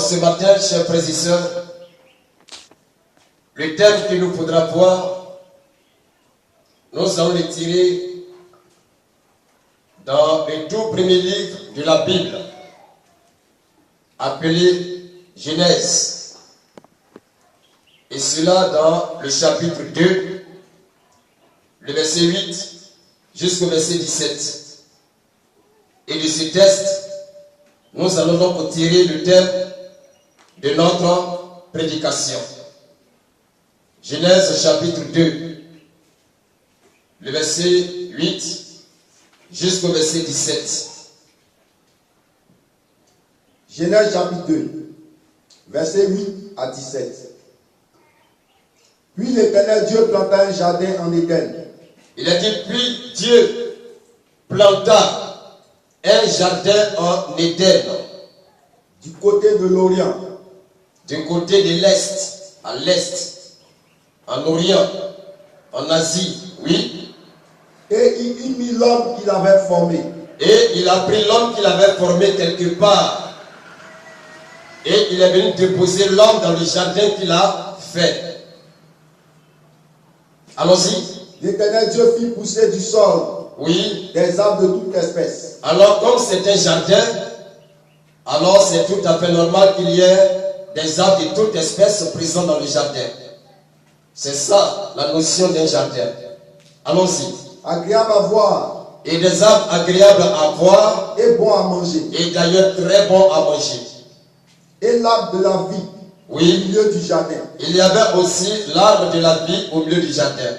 ce matin, chers frères et sœurs, le thème qu'il nous faudra voir, nous allons le tirer dans le tout premier livre de la Bible, appelé Genèse. Et cela dans le chapitre 2, le verset 8 jusqu'au verset 17. Et de ce texte, nous allons donc tirer le thème de notre prédication. Genèse chapitre 2, le verset 8 jusqu'au verset 17. Genèse chapitre 2, verset 8 à 17. Puis l'Éternel Dieu planta un jardin en Éden. Il a dit, puis Dieu planta un jardin en Éden. Du côté de l'Orient. Du côté de l'Est, à l'Est, en Orient, en Asie, oui. Et il mit l'homme qu'il avait formé. Et il a pris l'homme qu'il avait formé quelque part. Et il est venu déposer l'homme dans le jardin qu'il a fait. Allons-y. L'Éternel Dieu fit pousser du sol, oui, des arbres de toute espèce. Alors, comme c'est un jardin, alors c'est tout à fait normal qu'il y ait des arbres de toute espèce présents dans le jardin. C'est ça la notion d'un jardin. Allons-y. Agréable à voir. Et des arbres agréables à voir. Et bons à manger. Et d'ailleurs très bons à manger. Et l'arbre de la vie. Oui. Au milieu du jardin. Il y avait aussi l'arbre de la vie au milieu du jardin.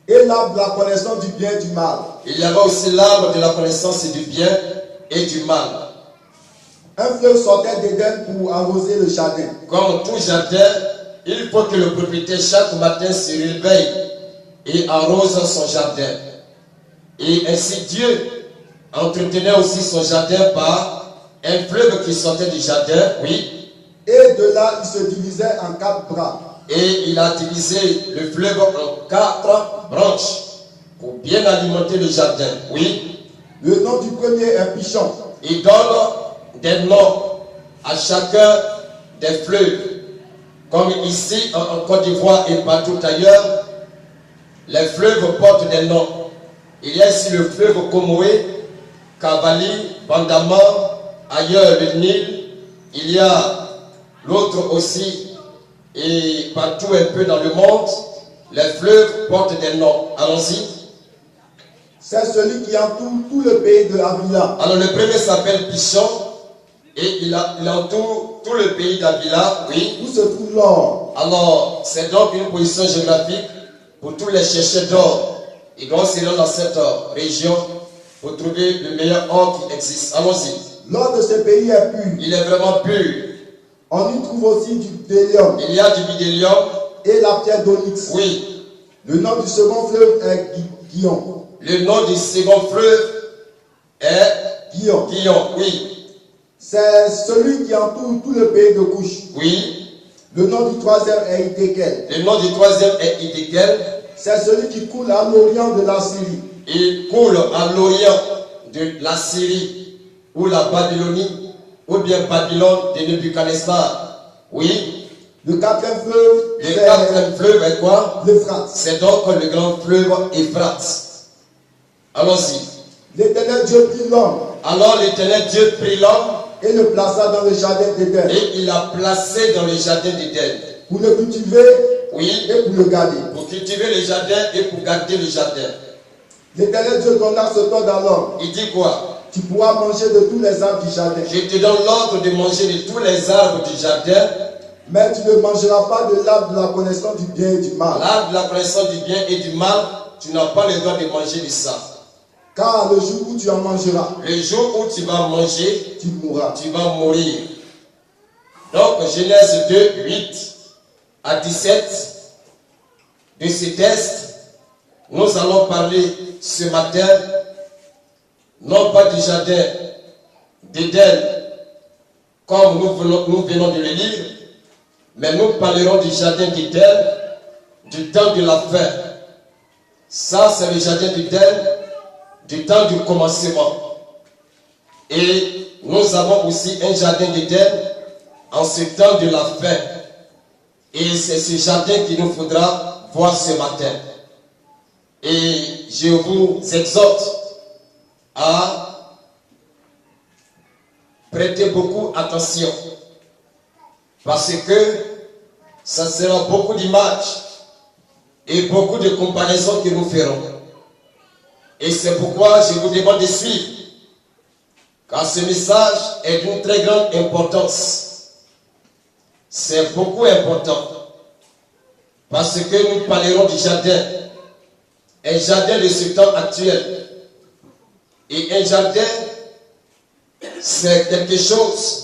Et l'arbre de la connaissance du bien et du mal. Il y avait aussi l'arbre de la connaissance du bien et du mal. Un fleuve sortait d'Éden pour arroser le jardin. Comme tout jardin, il faut que le propriétaire chaque matin se réveille et arrose son jardin. Et ainsi Dieu entretenait aussi son jardin par un fleuve qui sortait du jardin, oui. Et de là, il se divisait en 4 bras. Et il a divisé le fleuve en 4 branches pour bien alimenter le jardin, oui. Le nom du premier est Pichon. Il donne des noms à chacun des fleuves. Comme ici en Côte d'Ivoire et partout ailleurs, les fleuves portent des noms. Il y a ici le fleuve Comoé, Cavali, Bandama, ailleurs le Nil. Il y a l'autre aussi, et partout un peu dans le monde, les fleuves portent des noms. Allons-y. C'est celui qui entoure tout le pays de Avila. Alors le premier s'appelle Pichon, et il entoure tout le pays d'Avila, oui. Où se trouve l'or. Alors, c'est donc une position géographique pour tous les chercheurs d'or. Ils doivent se rendre dans cette région pour trouver le meilleur or qui existe. Allons-y. L'or de ce pays est pur. Il est vraiment pur. On y trouve aussi du bdellium. Il y a du bdellium. Et la pierre d'onyx. Oui. Le nom du second fleuve est Guillon. Le nom du second fleuve est Guillon. Guillon, oui. C'est celui qui entoure tout le pays de Couche. Oui. Le nom du troisième est Idékel. Le nom du troisième est Idékel. C'est celui qui coule à l'orient de la Syrie. Il coule à l'orient de la Syrie ou la Babylonie ou bien Babylone de Nebuchadnezzar. Oui. Le quatrième fleuve. Le quatrième fleuve est quoi? L'Euphrate. C'est donc le grand fleuve Euphrate. Allons-y. L'Éternel Dieu prit l'homme. Alors l'Éternel Dieu prit l'homme et le plaça dans le jardin d'Éden. Et il l'a placé dans le jardin d'Éden. Pour le cultiver, oui, et pour le garder. Pour cultiver le jardin et pour garder le jardin. L'Éternel Dieu donna ce ordre à l'homme. Il dit quoi? Tu pourras manger de tous les arbres du jardin. Je te donne l'ordre de manger de tous les arbres du jardin. Mais tu ne mangeras pas de l'arbre de la connaissance du bien et du mal. L'arbre de la connaissance du bien et du mal, tu n'as pas le droit de manger de ça. Car le jour où tu en mangeras, le jour où tu vas manger, tu mourras. Tu vas mourir. Donc Genèse 2, 8 à 17, de ce texte, nous allons parler ce matin, non pas du jardin d'Éden, comme nous venons de le lire, mais nous parlerons du jardin d'Éden, du temps de la fin. Ça, c'est le jardin d'Éden, du temps du commencement. Et nous avons aussi un jardin d'Éden en ce temps de la fin. Et c'est ce jardin qu'il nous faudra voir ce matin. Et je vous exhorte à prêter beaucoup attention. Parce que ça sera beaucoup d'images et beaucoup de comparaisons que nous ferons. Et c'est pourquoi je vous demande de suivre. Car ce message est d'une très grande importance. C'est beaucoup important. Parce que nous parlerons du jardin. Un jardin de ce temps actuel. Et un jardin, c'est quelque chose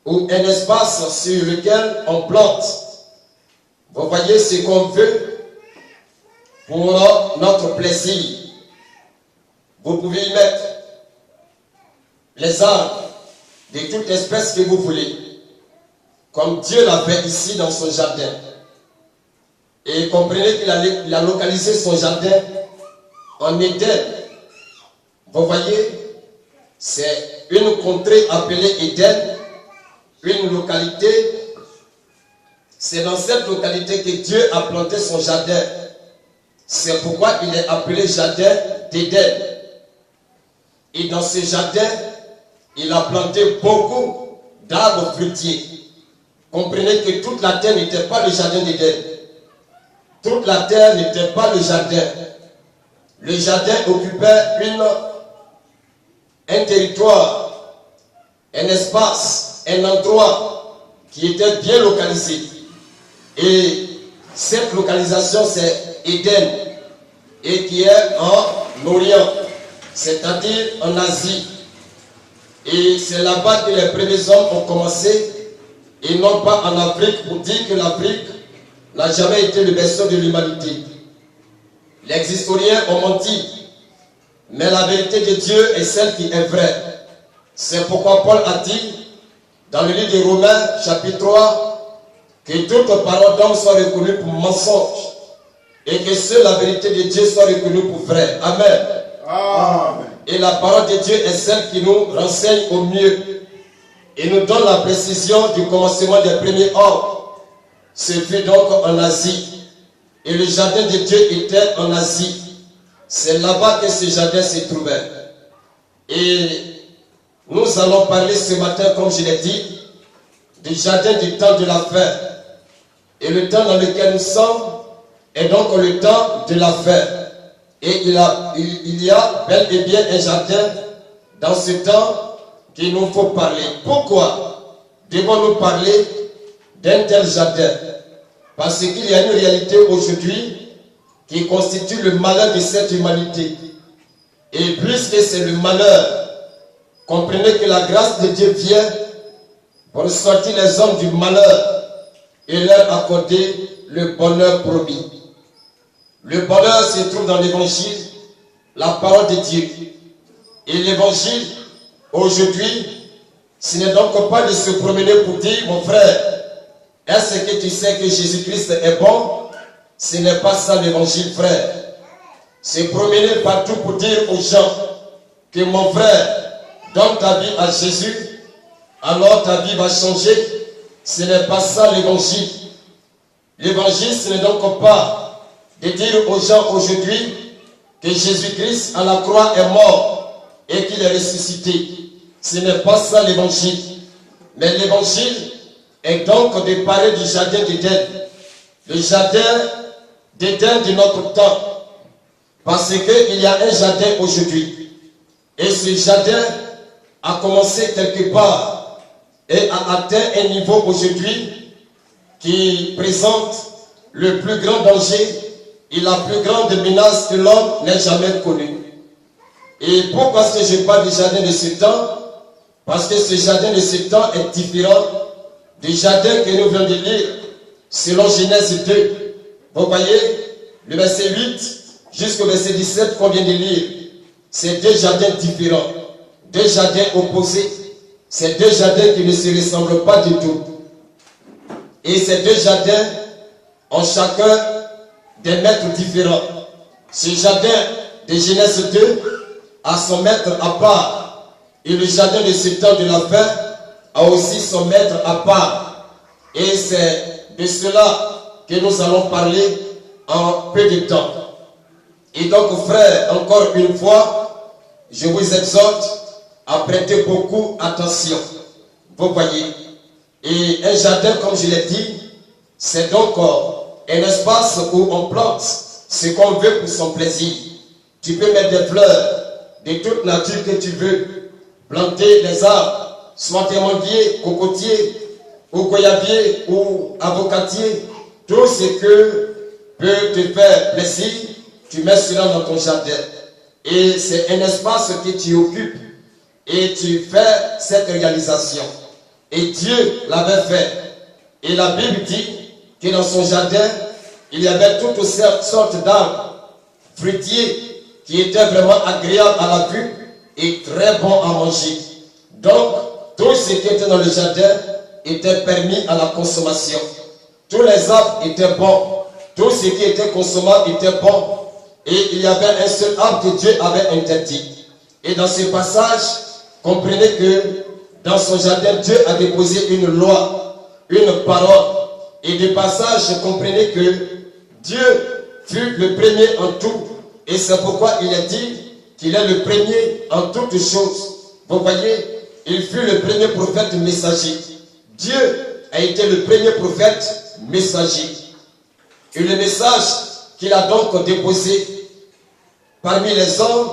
ou un espace sur lequel on plante. Vous voyez ce qu'on veut pour notre plaisir. Vous pouvez y mettre les arbres de toute espèce que vous voulez, comme Dieu l'a fait ici dans son jardin. Et comprenez qu'il a localisé son jardin en Éden. Vous voyez, c'est une contrée appelée Éden, une localité. C'est dans cette localité que Dieu a planté son jardin. C'est pourquoi il est appelé jardin d'Éden. Et dans ce jardin, il a planté beaucoup d'arbres fruitiers. Comprenez que toute la terre n'était pas le jardin d'Éden. Toute la terre n'était pas le jardin. Le jardin occupait un territoire, un espace, un endroit qui était bien localisé. Et cette localisation, c'est Éden, et qui est en Orient, c'est-à-dire en Asie. Et c'est là-bas que les premiers hommes ont commencé, et non pas en Afrique, pour dire que l'Afrique n'a jamais été le berceau de l'humanité. Les historiens ont menti, mais la vérité de Dieu est celle qui est vraie. C'est pourquoi Paul a dit, dans le livre de Romains, chapitre 3, que toute parole d'homme soit reconnue pour mensonge, et que seule la vérité de Dieu soit reconnue pour vraie. Amen. Amen. Et la parole de Dieu est celle qui nous renseigne au mieux et nous donne la précision du commencement des premiers hommes. Ce fut donc en Asie. Et le jardin de Dieu était en Asie. C'est là-bas que ce jardin se trouvait. Et nous allons parler ce matin, comme je l'ai dit, du jardin du temps de la fin. Et le temps dans lequel nous sommes est donc le temps de la fin. Et il y a bel et bien un jardin dans ce temps qu'il nous faut parler. Pourquoi devons-nous parler d'un tel jardin? Parce qu'il y a une réalité aujourd'hui qui constitue le malheur de cette humanité. Et puisque c'est le malheur, comprenez que la grâce de Dieu vient pour sortir les hommes du malheur et leur accorder le bonheur promis. Le bonheur se trouve dans l'évangile, la parole de Dieu. Et l'évangile, aujourd'hui, ce n'est donc pas de se promener pour dire, mon frère, est-ce que tu sais que Jésus-Christ est bon? Ce n'est pas ça l'évangile, frère. Se promener partout pour dire aux gens que mon frère, donne ta vie à Jésus, alors ta vie va changer. Ce n'est pas ça l'évangile. L'évangile, ce n'est donc pas de dire aux gens aujourd'hui que Jésus-Christ à la croix est mort et qu'il est ressuscité. Ce n'est pas ça l'évangile. Mais l'évangile est donc de parler du jardin d'Éden. Le jardin d'Éden de notre temps. Parce qu'il y a un jardin aujourd'hui. Et ce jardin a commencé quelque part et a atteint un niveau aujourd'hui qui présente le plus grand danger et la plus grande menace que l'homme n'ait jamais connue. Et pourquoi est-ce que je parle du jardin de ce temps? Parce que ce jardin de ce temps est différent du jardin que nous venons de lire selon Genèse 2. Vous voyez, le verset 8 jusqu'au verset 17 qu'on vient de lire. C'est deux jardins différents, deux jardins opposés. C'est deux jardins qui ne se ressemblent pas du tout. Et ces deux jardins ont chacun des maîtres différents. Ce jardin de Genèse 2 a son maître à part. Et le jardin de ce temps de la fin a aussi son maître à part. Et c'est de cela que nous allons parler en peu de temps. Et donc, frères, encore une fois, je vous exhorte à prêter beaucoup attention. Vous voyez. Et un jardin, comme je l'ai dit, c'est donc un espace où on plante ce qu'on veut pour son plaisir. Tu peux mettre des fleurs de toute nature que tu veux, planter des arbres, soit amandiers, cocotiers, ou goyabiers, ou avocatiers, tout ce que peut te faire plaisir, tu mets cela dans ton jardin. Et c'est un espace que tu occupes et tu fais cette réalisation. Et Dieu l'avait fait. Et la Bible dit que dans son jardin, il y avait toutes sortes d'arbres fruitiers qui étaient vraiment agréables à la vue et très bons à manger. Donc, tout ce qui était dans le jardin était permis à la consommation. Tous les arbres étaient bons. Tout ce qui était consommable était bon. Et il y avait un seul arbre que Dieu avait interdit. Et dans ce passage, comprenez que dans son jardin, Dieu a déposé une loi, une parole. Et des passages, comprenez que Dieu fut le premier en tout. Et c'est pourquoi il est dit qu'il est le premier en toutes choses. Vous voyez, il fut le premier prophète messager. Dieu a été le premier prophète messager. Et le message qu'il a donc déposé parmi les hommes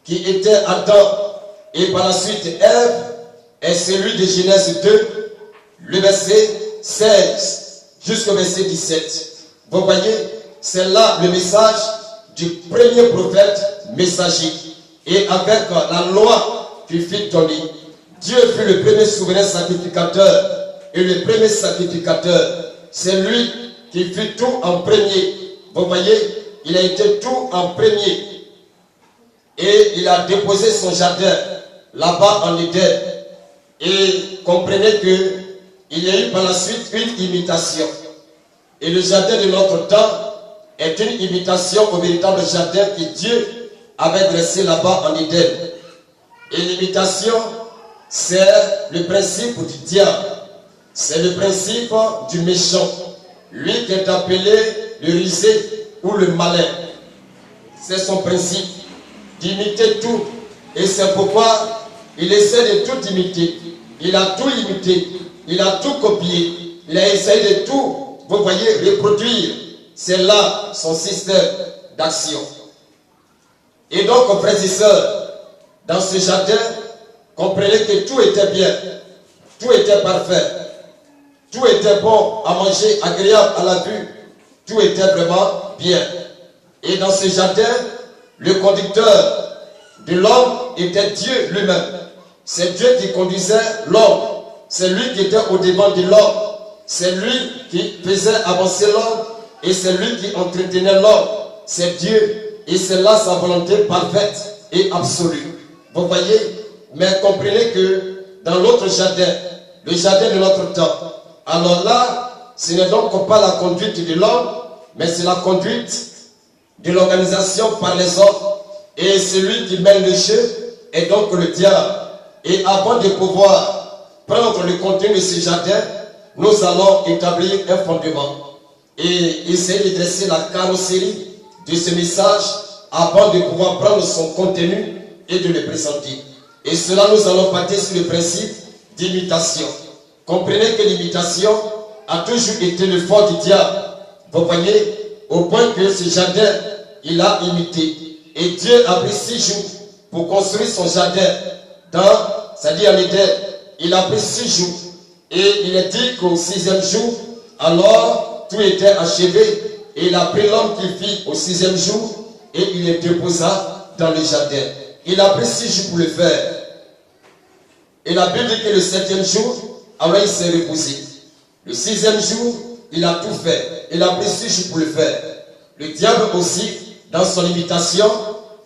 qui étaient Adam et par la suite Ève est celui de Genèse 2, le verset 16 jusqu'au verset 17. Vous voyez, c'est là le message du premier prophète messager. Et avec la loi qui fut donnée, Dieu fut le premier souverain sacrificateur. Et le premier sacrificateur, c'est lui qui fut tout en premier. Vous voyez, il a été tout en premier. Et il a déposé son jardin là-bas en Éden. Et comprenez que il y a eu par la suite une imitation. Et le jardin de notre temps est une imitation au véritable jardin que Dieu avait dressé là-bas en Éden. Et l'imitation, c'est le principe du diable. C'est le principe du méchant. Lui qui est appelé le rusé ou le malin. C'est son principe d'imiter tout. Et c'est pourquoi il essaie de tout imiter. Il a tout imité. Il a tout copié. Il a essayé de tout, vous voyez, reproduire. C'est là son système d'action. Et donc, frères et sœurs, dans ce jardin, comprenez que tout était bien. Tout était parfait. Tout était bon à manger, agréable à la vue. Tout était vraiment bien. Et dans ce jardin, le conducteur de l'homme était Dieu lui-même. C'est Dieu qui conduisait l'homme. C'est lui qui était au devant de l'homme. C'est lui qui faisait avancer l'homme. Et c'est lui qui entretenait l'homme. C'est Dieu. Et c'est là sa volonté parfaite et absolue. Vous voyez? Mais comprenez que dans l'autre jardin, le jardin de notre temps, alors là, ce n'est donc pas la conduite de l'homme, mais c'est la conduite de l'organisation par les hommes. Et celui qui mène le jeu est donc le diable. Et avant de pouvoir prendre le contenu de ce jardin, nous allons établir un fondement et essayer de dresser la carrosserie de ce message avant de pouvoir prendre son contenu et de le présenter. Et cela, nous allons partir sur le principe d'imitation. Comprenez que l'imitation a toujours été le fort du diable. Vous voyez, au point que ce jardin, il a imité. Et Dieu a pris 6 jours pour construire son jardin c'est-à-dire en Éden. Il a pris 6 jours. Et il est dit qu'au 6e jour, alors tout était achevé. Et il a pris l'homme qu'il fit au 6e jour et il le déposa dans le jardin. Il a pris 6 jours pour le faire. Et la Bible dit que le 7e jour, alors il s'est reposé. Le 6e jour, il a tout fait. Il a pris 6 jours pour le faire. Le diable aussi, dans son imitation,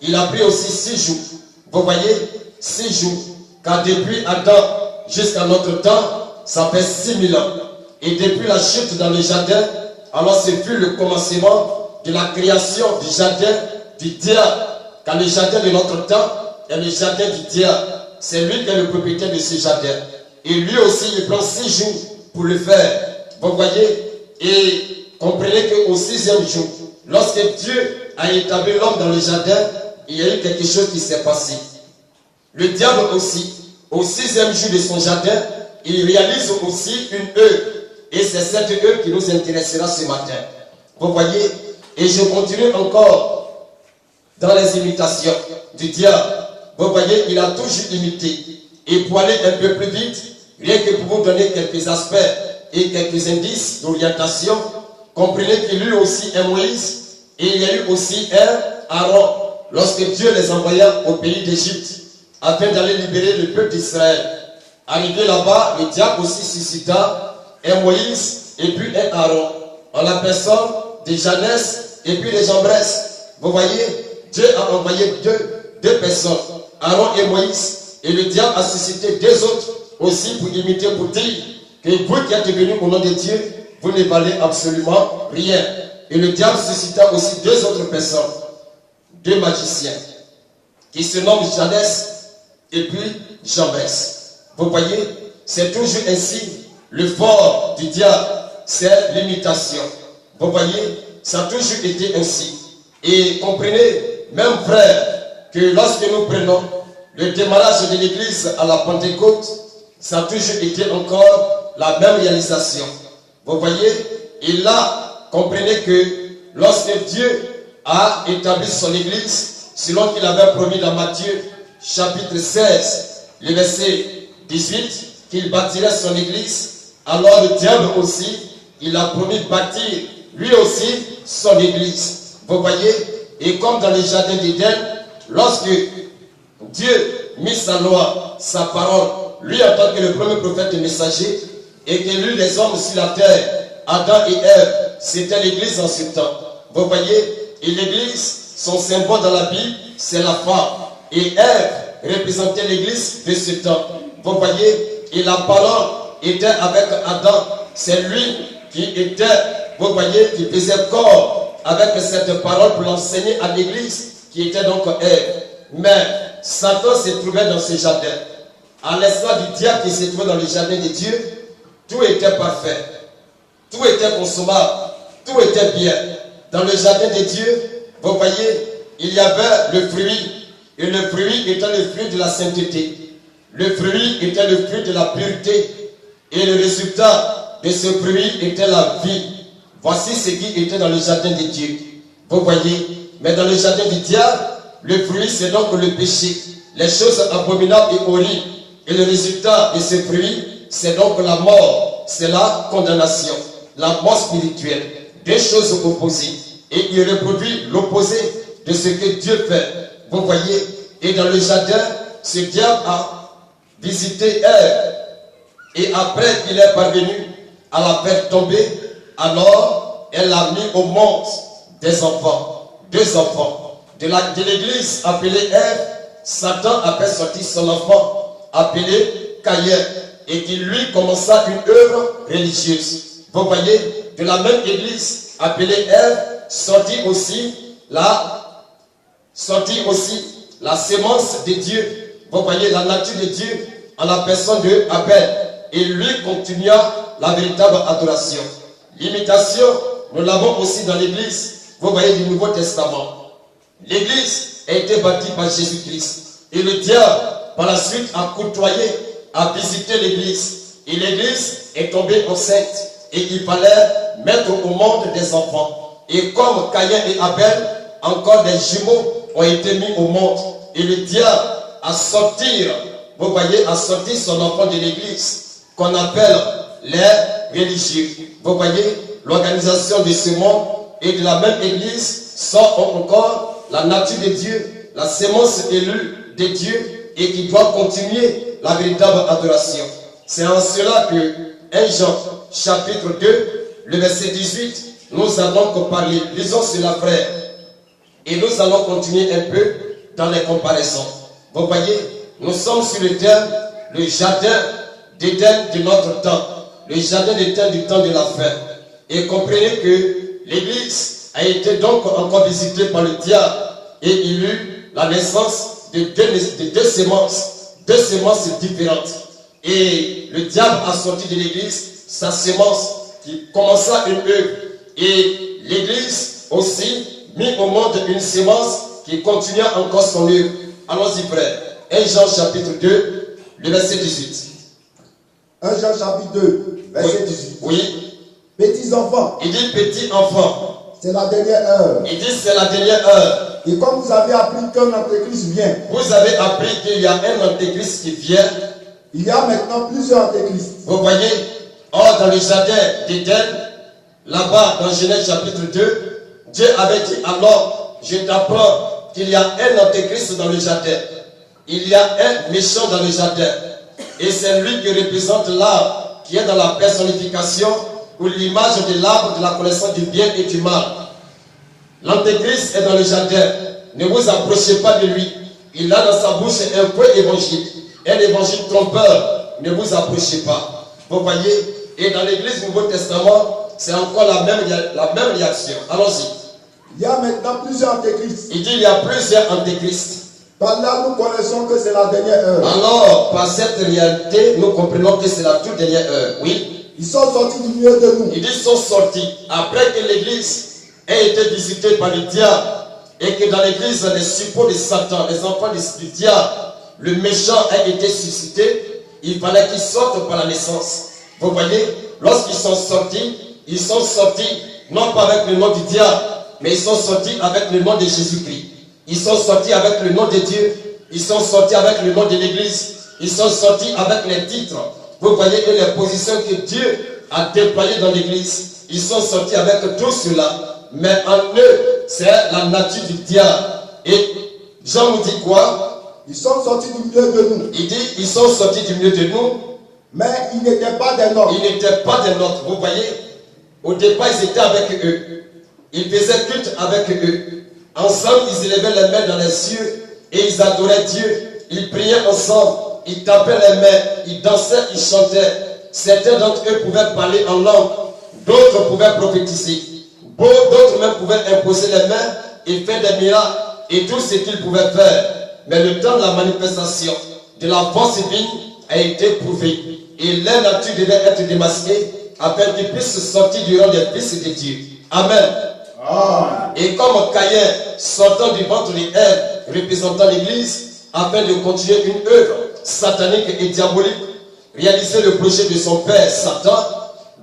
il a pris aussi 6 jours. Vous voyez, 6 jours. Car depuis Adam jusqu'à notre temps, ça fait 6000 ans. Et depuis la chute dans le jardin, alors ce fut le commencement de la création du jardin du diable. Car le jardin de notre temps est le jardin du diable. C'est lui qui est le propriétaire de ce jardin. Et lui aussi, il prend 6 jours pour le faire. Vous voyez? Et comprenez qu'au 6e jour, lorsque Dieu a établi l'homme dans le jardin, il y a eu quelque chose qui s'est passé. Le diable aussi, au 6e jour de son jardin, il réalise aussi une œuvre. Et c'est cette œuvre qui nous intéressera ce matin. Vous voyez? Et je continue encore dans les imitations du diable. Vous voyez, il a toujours imité. Et pour aller un peu plus vite, rien que pour vous donner quelques aspects et quelques indices d'orientation, comprenez qu'il y a eu aussi un Moïse et il y a eu aussi un Aaron lorsque Dieu les envoya au pays d'Égypte afin d'aller libérer le peuple d'Israël. Arrivé là-bas, le diable aussi suscita un Moïse et puis un Aaron en la personne de Janès et puis de Jambres. Vous voyez, Dieu a envoyé deux personnes, Aaron et Moïse, et le diable a suscité 2 autres aussi pour imiter, pour dire que vous qui êtes venus au nom de Dieu, vous ne valez absolument rien. Et le diable suscita aussi 2 autres personnes, 2 magiciens, qui se nomment Janès et puis Jambres. Vous voyez, c'est toujours ainsi. Le fort du diable, c'est l'imitation. Vous voyez, ça a toujours été ainsi. Et comprenez, même frère, que lorsque nous prenons le démarrage de l'église à la Pentecôte, ça a toujours été encore la même réalisation. Vous voyez, et là, comprenez que lorsque Dieu a établi son église, selon qu'il avait promis dans Matthieu, chapitre 16, le verset 18, qu'il bâtirait son église, alors le diable aussi, il a promis de bâtir lui aussi son église. Vous voyez, et comme dans le jardin d'Éden, lorsque Dieu mit sa loi, sa parole, lui en tant que le premier prophète et messager, et que lui les hommes sur la terre, Adam et Ève, c'était l'église en ce temps. Vous voyez, et l'église, son symbole dans la Bible, c'est la femme. Et Ève représentait l'église de ce temps. Vous voyez, et la parole était avec Adam. C'est lui qui était, vous voyez, qui faisait corps avec cette parole pour l'enseigner à l'église, qui était donc Ève. Mais Satan se trouvait dans ce jardin. À l'instant du diable qui se trouvait dans le jardin de Dieu, tout était parfait. Tout était consommable. Tout était bien. Dans le jardin de Dieu, vous voyez, il y avait le fruit. Et le fruit était le fruit de la sainteté. Le fruit était le fruit de la pureté. Et le résultat de ce fruit était la vie. Voici ce qui était dans le jardin de Dieu. Vous voyez, mais dans le jardin du diable, le fruit c'est donc le péché. Les choses abominables et horribles. Et le résultat de ce fruit, c'est donc la mort. C'est la condamnation. La mort spirituelle. 2 choses opposées. Et il reproduit l'opposé de ce que Dieu fait. Vous voyez, et dans le jardin, ce diable a visité Ève. Et après qu'il est parvenu à la faire tomber, alors elle a mis au monde des enfants, 2 enfants. De l'église appelée Ève, Satan a fait sortir son enfant appelé Caïn et qui lui commença une œuvre religieuse. Vous voyez, de la même église appelée Ève, sortit aussi la sémence de Dieu. Vous voyez la nature de Dieu en la personne de Abel. Et lui continua la véritable adoration. L'imitation, nous l'avons aussi dans l'église. Vous voyez du Nouveau Testament. L'église a été bâtie par Jésus-Christ. Et le diable, par la suite, a côtoyé, a visité l'église. Et l'église est tombée enceinte. Et il fallait mettre au monde des enfants. Et comme Caïn et Abel, encore des jumeaux ont été mis au monde. Et le diable a sorti, vous voyez, a sorti son enfant de l'église, qu'on appelle les religieux. Vous voyez, l'organisation de ce monde et de la même église sort encore la nature de Dieu, la sémence élue de Dieu et qui doit continuer la véritable adoration. C'est en cela que 1 Jean chapitre 2, le verset 18, nous allons parler. Lisons cela, frère. Et nous allons continuer un peu dans les comparaisons. Vous voyez, nous sommes sur le terme, le jardin d'Éden de notre temps. Le jardin d'Éden du temps de la fin. Et comprenez que l'église a été donc encore visitée par le diable. Et il y eut la naissance de deux sémences différentes. Et le diable a sorti de l'église sa semence qui commença une œuvre. Et l'église aussi mit au monde une semence qui continua encore son œuvre. Allons-y, frère. 1 Jean chapitre 2, le verset 18. 1 Jean chapitre 2, verset 18. Oui. Petits enfants, Il dit petits enfants. c'est la dernière heure. Il dit c'est la dernière heure. Et comme vous avez appris qu'un antéchrist vient, Vous avez appris qu'il y a un antéchrist qui vient. il y a maintenant plusieurs antéchrists. Vous voyez, or dans le jardin d'Éden, là-bas dans Genèse chapitre 2, Dieu avait dit alors, je t'apprends qu'il y a un antéchrist dans le jardin. Il y a un méchant dans le jardin. Et c'est lui qui représente l'arbre qui est dans la personnification ou l'image de l'arbre de la connaissance du bien et du mal. L'antéchrist est dans le jardin. Ne vous approchez pas de lui. Il a dans sa bouche un faux évangile. Un évangile trompeur. Ne vous approchez pas. Vous voyez? Et dans l'église du Nouveau Testament, c'est encore la même réaction. Allons-y. Il y a maintenant plusieurs antéchrists. Il dit il y a plusieurs antéchrists. Par là, nous connaissons que c'est la dernière heure. Alors, par cette réalité, nous comprenons que c'est la toute dernière heure. Oui. Ils sont sortis du milieu de nous. Ils sont sortis. Après que l'église ait été visitée par le diable et que dans l'église, les suppôts de Satan, les enfants du diable, le méchant a été suscité, il fallait qu'ils sortent par la naissance. Vous voyez, lorsqu'ils sont sortis non pas avec le nom du diable, mais ils sont sortis avec le nom de Jésus-Christ. Ils sont sortis avec le nom de Dieu. Ils sont sortis avec le nom de l'église. Ils sont sortis avec les titres. Vous voyez que les positions que Dieu a déployées dans l'église, ils sont sortis avec tout cela. Mais en eux, c'est la nature du diable. Et Jean nous dit quoi? Ils sont sortis du milieu de nous. Il dit, ils sont sortis du milieu de nous. Mais ils n'étaient pas des nôtres. Ils n'étaient pas des nôtres. Vous voyez, au départ, ils étaient avec eux. Ils faisaient culte avec eux. Ensemble, ils élevaient les mains dans les cieux et ils adoraient Dieu. Ils priaient ensemble. Ils tapaient les mains. Ils dansaient, ils chantaient. Certains d'entre eux pouvaient parler en langue. D'autres pouvaient prophétiser. D'autres même pouvaient imposer les mains et faire des miracles et tout ce qu'ils pouvaient faire. Mais le temps de la manifestation de la force divine a été prouvé. Et leur nature devait être démasquée afin qu'ils puissent sortir du rang des fils de Dieu. Amen. Et comme Caïn sortant du ventre de Ève, représentant l'église, afin de continuer une œuvre satanique et diabolique, réaliser le projet de son père Satan,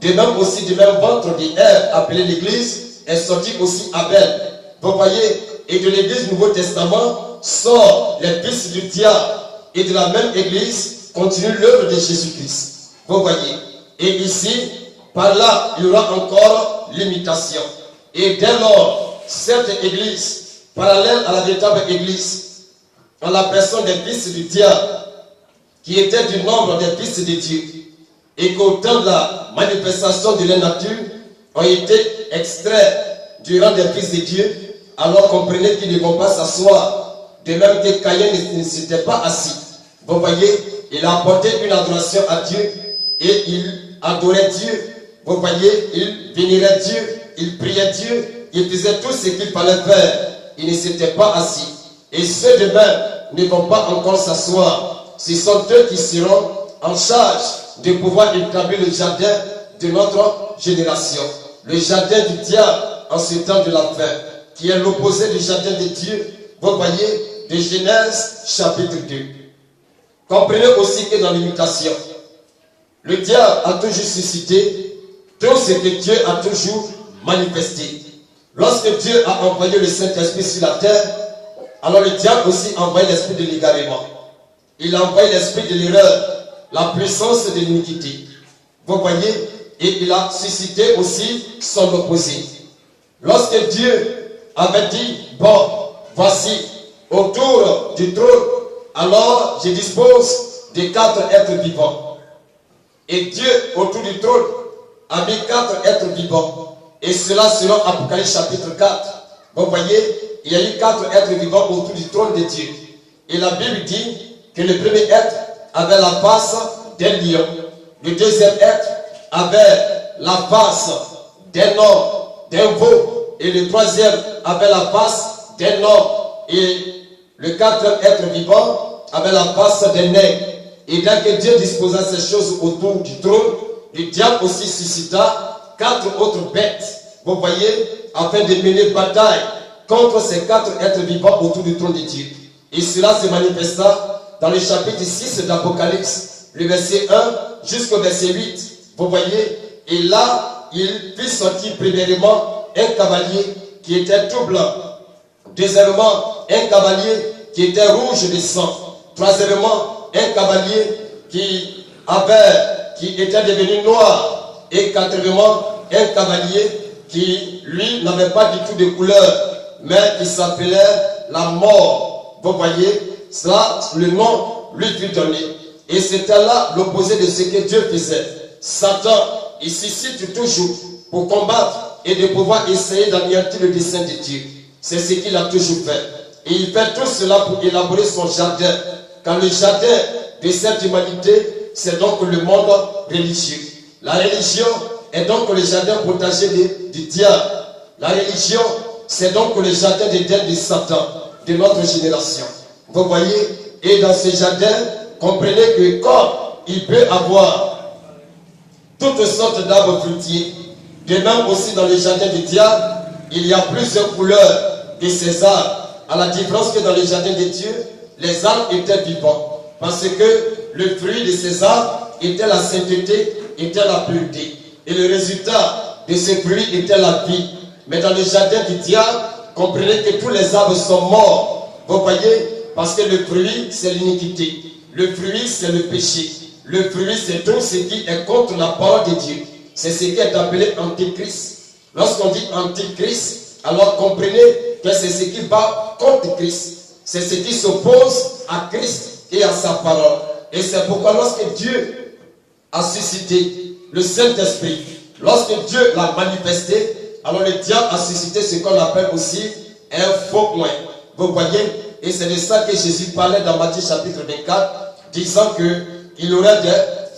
de même aussi du même ventre d'Ève, appelé l'église, est sorti aussi Abel. Vous voyez, et de l'église du Nouveau Testament sort les fils du diable, et de la même église continue l'œuvre de Jésus-Christ. Vous voyez, et ici, par là, il y aura encore l'imitation. Et dès lors, cette église, parallèle à la véritable église, en la personne des fils du diable, qui étaient du nombre des fils de Dieu, et qu'au temps de la manifestation de la nature, ont été extraits du rang des fils de Dieu, alors comprenez qu'ils ne vont pas s'asseoir. De même que Caïn ne s'était pas assis. Vous voyez, il a apporté une adoration à Dieu, et il adorait Dieu. Vous voyez, il vénérait Dieu. Il priait Dieu, il faisait tout ce qu'il fallait faire. Il ne s'était pas assis. Et ceux de même ne vont pas encore s'asseoir. Ce sont eux qui seront en charge de pouvoir établir le jardin de notre génération. Le jardin du diable en ce temps de la fin, qui est l'opposé du jardin de Dieu. Vous voyez, de Genèse chapitre 2. Comprenez aussi que dans l'imitation, le diable a toujours suscité tout ce que Dieu a toujours manifesté. Lorsque Dieu a envoyé le Saint-Esprit sur la terre, alors le diable aussi a envoyé l'esprit de l'égarement. Il a envoyé l'esprit de l'erreur, la puissance de l'iniquité. Vous voyez, et il a suscité aussi son opposé. Lorsque Dieu avait dit, bon, voici, autour du trône, alors je dispose de 4 êtres vivants. Et Dieu, autour du trône, a mis 4 êtres vivants. Et cela selon Apocalypse chapitre 4. Vous voyez, il y a eu 4 êtres vivants autour du trône de Dieu. Et la Bible dit que le premier être avait la face d'un lion. Le deuxième être avait la face d'un homme, d'un veau. Et le troisième avait la face d'un homme. Et le quatrième être vivant avait la face d'un nègre. Et dès que Dieu disposa ces choses autour du trône, le diable aussi suscita 4 autres bêtes, vous voyez, afin de mener bataille contre ces 4 êtres vivants autour du trône de Dieu. Et cela se manifesta dans le chapitre 6 d'Apocalypse, le verset 1 jusqu'au verset 8. Vous voyez, et là, il fit sortir premièrement un cavalier qui était tout blanc. Deuxièmement, un cavalier qui était rouge de sang. Troisièmement, un cavalier qui était devenu noir. Et quatrièmement, un cavalier qui, lui, n'avait pas du tout de couleur, mais qui s'appelait la mort. Vous voyez, cela, le nom lui fut donné. Et c'était là l'opposé de ce que Dieu faisait. Satan, il suscite toujours pour combattre et de pouvoir essayer d'anéantir le dessein de Dieu. C'est ce qu'il a toujours fait. Et il fait tout cela pour élaborer son jardin. Quand le jardin de cette humanité, c'est donc le monde religieux. La religion est donc le jardin protégé du diable. La religion, c'est donc le jardin d'Éden de Satan, de notre génération. Vous voyez, et dans ce jardin, comprenez que comme il peut avoir toutes sortes d'arbres fruitiers, de même aussi dans le jardin du diable, il y a plusieurs couleurs de ces arbres. À la différence que dans le jardin de Dieu, les arbres étaient vivants. Parce que le fruit de ces arbres était la sainteté, était la pureté. Et le résultat de ces fruits était la vie. Mais dans le jardin du diable, comprenez que tous les arbres sont morts. Vous voyez, parce que le fruit, c'est l'iniquité. Le fruit, c'est le péché. Le fruit, c'est tout ce qui est contre la parole de Dieu. C'est ce qui est appelé antichrist. Lorsqu'on dit antichrist, alors comprenez que c'est ce qui va contre Christ. C'est ce qui s'oppose à Christ et à sa parole. Et c'est pourquoi lorsque Dieu a suscité le Saint-Esprit, lorsque Dieu l'a manifesté, alors le diable a suscité ce qu'on appelle aussi un faux point. Vous voyez, et c'est de ça que Jésus parlait dans Matthieu chapitre 24, disant qu'il aurait des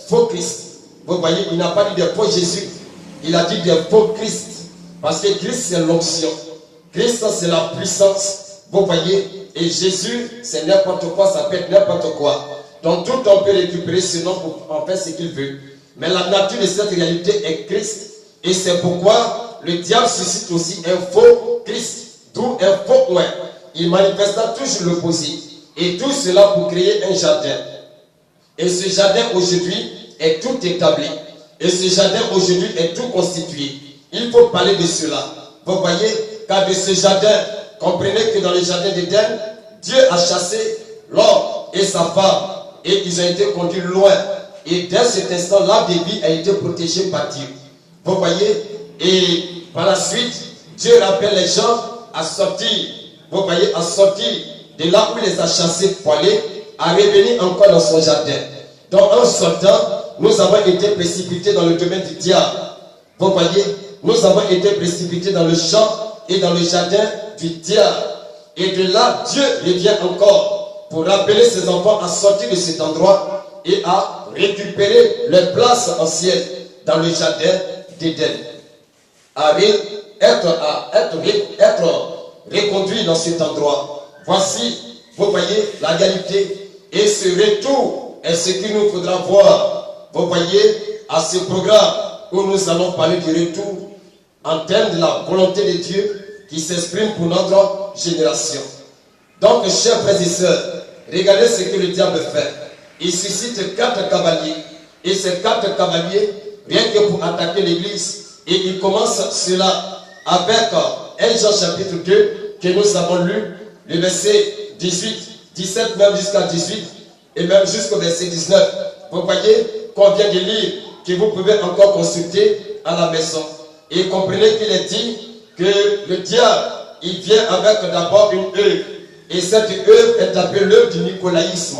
faux Christ. Vous voyez, il n'a pas dit des faux Jésus, il a dit des faux Christ. Parce que Christ, c'est l'onction. Christ, c'est la puissance. Vous voyez, et Jésus, c'est n'importe quoi, ça peut être n'importe quoi. Donc tout on peut récupérer ce nom pour en faire ce qu'il veut. Mais la nature de cette réalité est Christ. Et c'est pourquoi le diable suscite aussi un faux Christ. D'où un faux point. Il manifesta toujours l'opposé. Et tout cela pour créer un jardin. Et ce jardin aujourd'hui est tout établi. Et ce jardin aujourd'hui est tout constitué. Il faut parler de cela. Vous voyez, car de ce jardin, comprenez que dans le jardin d'Éden, Dieu a chassé l'homme et sa femme. Et ils ont été conduits loin. Et dès cet instant, l'arbre de vie a été protégé par Dieu. Vous voyez, et par la suite, Dieu rappelle les gens à sortir. Vous voyez, à sortir de là où il les a chassés pour aller, à revenir encore dans son jardin. Donc en sortant, nous avons été précipités dans le domaine du diable. Vous voyez, nous avons été précipités dans le champ et dans le jardin du diable. Et de là, Dieu revient encore pour rappeler ses enfants à sortir de cet endroit et à récupérer leur place ancienne dans le jardin d'Éden. À être reconduit dans cet endroit. Voici, vous voyez, la réalité. Et ce retour est ce qu'il nous faudra voir. Vous voyez, à ce programme où nous allons parler du retour en termes de la volonté de Dieu qui s'exprime pour notre génération. Donc, chers frères et sœurs, regardez ce que le diable fait. Il suscite 4 cavaliers. Et ces 4 cavaliers, rien que pour attaquer l'église, et il commence cela avec 1 Jean chapitre 2, que nous avons lu, le verset 18, 17 même jusqu'à 18, et même jusqu'au verset 19. Vous voyez qu'on vient de lire, que vous pouvez encore consulter à la maison. Et comprenez qu'il est dit que le diable, il vient avec d'abord une œuvre. Et cette œuvre est appelée l'œuvre du nicolaïsme.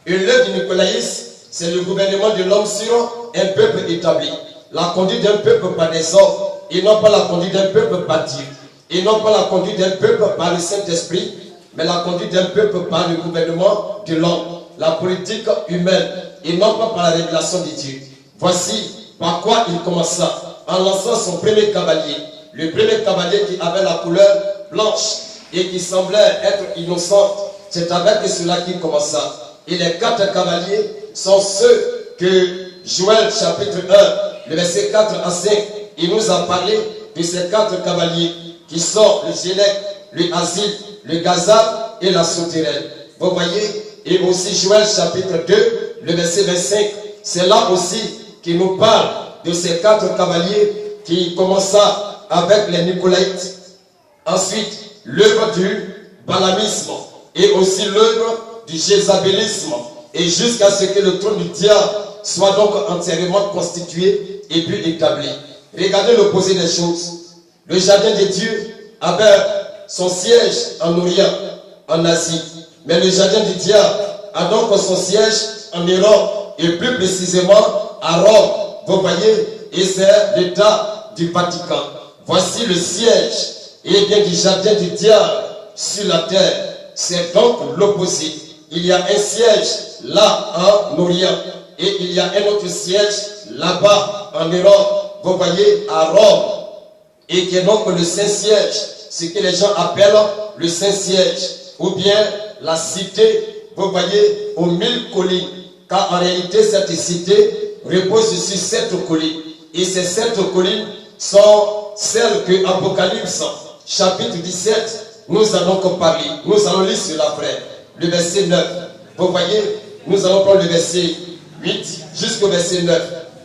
Et l'œuvre du nicolaïsme, c'est le gouvernement de l'homme sur un peuple établi. La conduite d'un peuple par des hommes, et non pas la conduite d'un peuple par Dieu. Et non pas la conduite d'un peuple par le Saint-Esprit, mais la conduite d'un peuple par le gouvernement de l'homme, la politique humaine, et non pas par la révélation de Dieu. Voici par quoi il commença, en lançant son premier cavalier. Le premier cavalier qui avait la couleur blanche et qui semblait être innocente, c'est avec cela qu'il commença. Et les 4 cavaliers sont ceux que Joël chapitre 1, le verset 4 à 5, il nous a parlé de ces 4 cavaliers qui sont le Gélec, le Azil, le Gazab et la souterraine. Vous voyez, et aussi Joël chapitre 2, le verset 25, c'est là aussi qu'il nous parle de ces 4 cavaliers qui commença avec les Nicolaïtes. Ensuite, l'œuvre du balamisme et aussi l'œuvre du jézabélisme, et jusqu'à ce que le trône du diable soit donc entièrement constitué et puis établi. Regardez l'opposé des choses. Le jardin de Dieu avait son siège en Orient, en Asie. Mais le jardin du diable a donc son siège en Europe et plus précisément à Rome. Vous voyez, et c'est l'État du Vatican. Voici le siège du jardin du diable sur la terre. C'est donc l'opposé. Il y a un siège là en Orient et il y a un autre siège là-bas en Europe. Vous voyez, à Rome. Et qui est donc le Saint-Siège, ce que les gens appellent le Saint-Siège, ou bien la cité, vous voyez, aux 1000 collines. Car en réalité, cette cité repose sur 7 collines. Et ces 7 collines sont celles que Apocalypse, chapitre 17, nous allons parler. Nous allons lire cela, frère. Le verset 9. Vous voyez, nous allons prendre le verset 8 jusqu'au verset 9.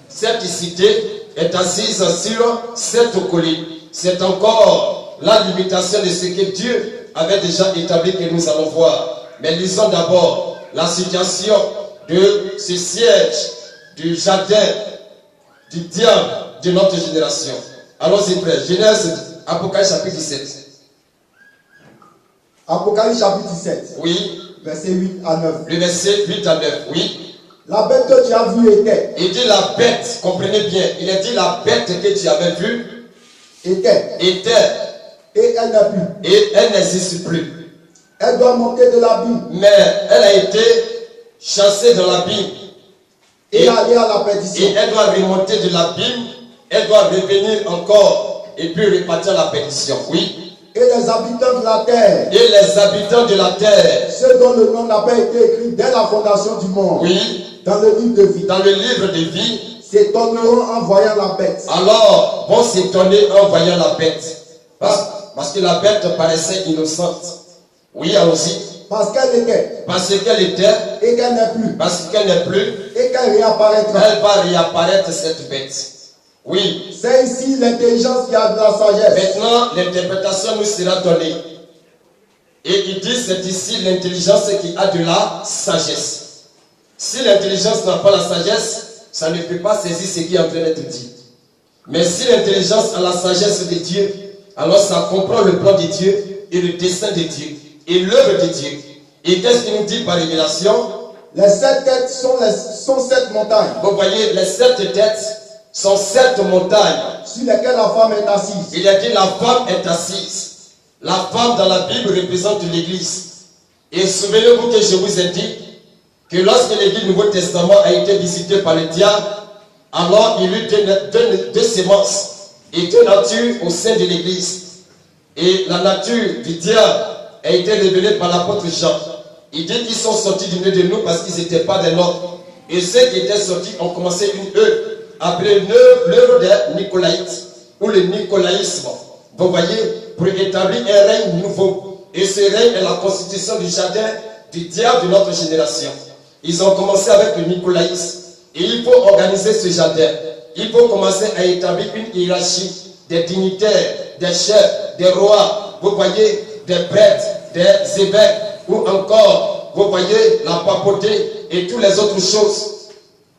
Cette cité est assise sur 7 collines. C'est encore la limitation de ce que Dieu avait déjà établi que nous allons voir. Mais lisons d'abord la situation de ce siège du jardin du diable de notre génération. Allons-y, frère. Genèse, Apocalypse chapitre 17. Apocalypse chapitre 17. Oui. Verset 8 à 9. Le verset 8 à 9, oui. La bête que tu as vue était. Il dit la bête, comprenez bien. Il a dit la bête que tu avais vue était. Et elle n'a plus. Et elle n'existe plus. Elle doit monter de l'abîme. Mais elle a été chassée dans l'abîme. Et aller à la perdition. Et elle doit remonter de l'abîme. Elle doit revenir encore. Et puis repartir à la perdition. Oui. Et les habitants de la terre. Et les habitants de la terre. Ceux dont le nom n'a pas été écrit dès la fondation du monde. Oui. Dans le livre de vie. Dans le livre de vie. S'étonneront en voyant la bête. Alors, vont s'étonner en voyant la bête. Parce que la bête paraissait innocente. Oui, allons-y. Parce qu'elle était. Parce qu'elle était. Et qu'elle n'est plus. Parce qu'elle n'est plus. Et qu'elle réapparaîtra. Elle va réapparaître, cette bête. Oui. C'est ici l'intelligence qui a de la sagesse. Maintenant, l'interprétation nous sera donnée. Et il dit, c'est ici l'intelligence qui a de la sagesse. Si l'intelligence n'a pas la sagesse, ça ne peut pas saisir ce qui est en train d'être dit. Mais si l'intelligence a la sagesse de Dieu, alors ça comprend le plan de Dieu et le dessein de Dieu et l'œuvre de Dieu. Et qu'est-ce qu'il nous dit par révélation? Les 7 têtes sont 7 montagnes. Vous voyez, les 7 têtes sont 7 montagnes sur lesquelles la femme est assise. Il a dit la femme est assise. La femme dans la Bible représente l'Église. Et souvenez-vous que je vous ai dit que lorsque l'Église du Nouveau Testament a été visitée par le diable, alors il y eut deux semences et 2 natures au sein de l'Église. Et la nature du diable a été révélée par l'apôtre Jean. Il dit qu'ils sont sortis du milieu de nous parce qu'ils n'étaient pas des nôtres. Et ceux qui étaient sortis ont commencé une œuvre appelée l'œuvre des Nicolaïtes ou le nicolaïsme. Vous voyez, pour établir un règne nouveau. Et ce règne est la constitution du jardin du diable de notre génération. Ils ont commencé avec le nicolaïsme. Et il faut organiser ce jardin. Il faut commencer à établir une hiérarchie des dignitaires, des chefs, des rois, vous voyez, des prêtres, des évêques, ou encore, vous voyez, la papauté et toutes les autres choses.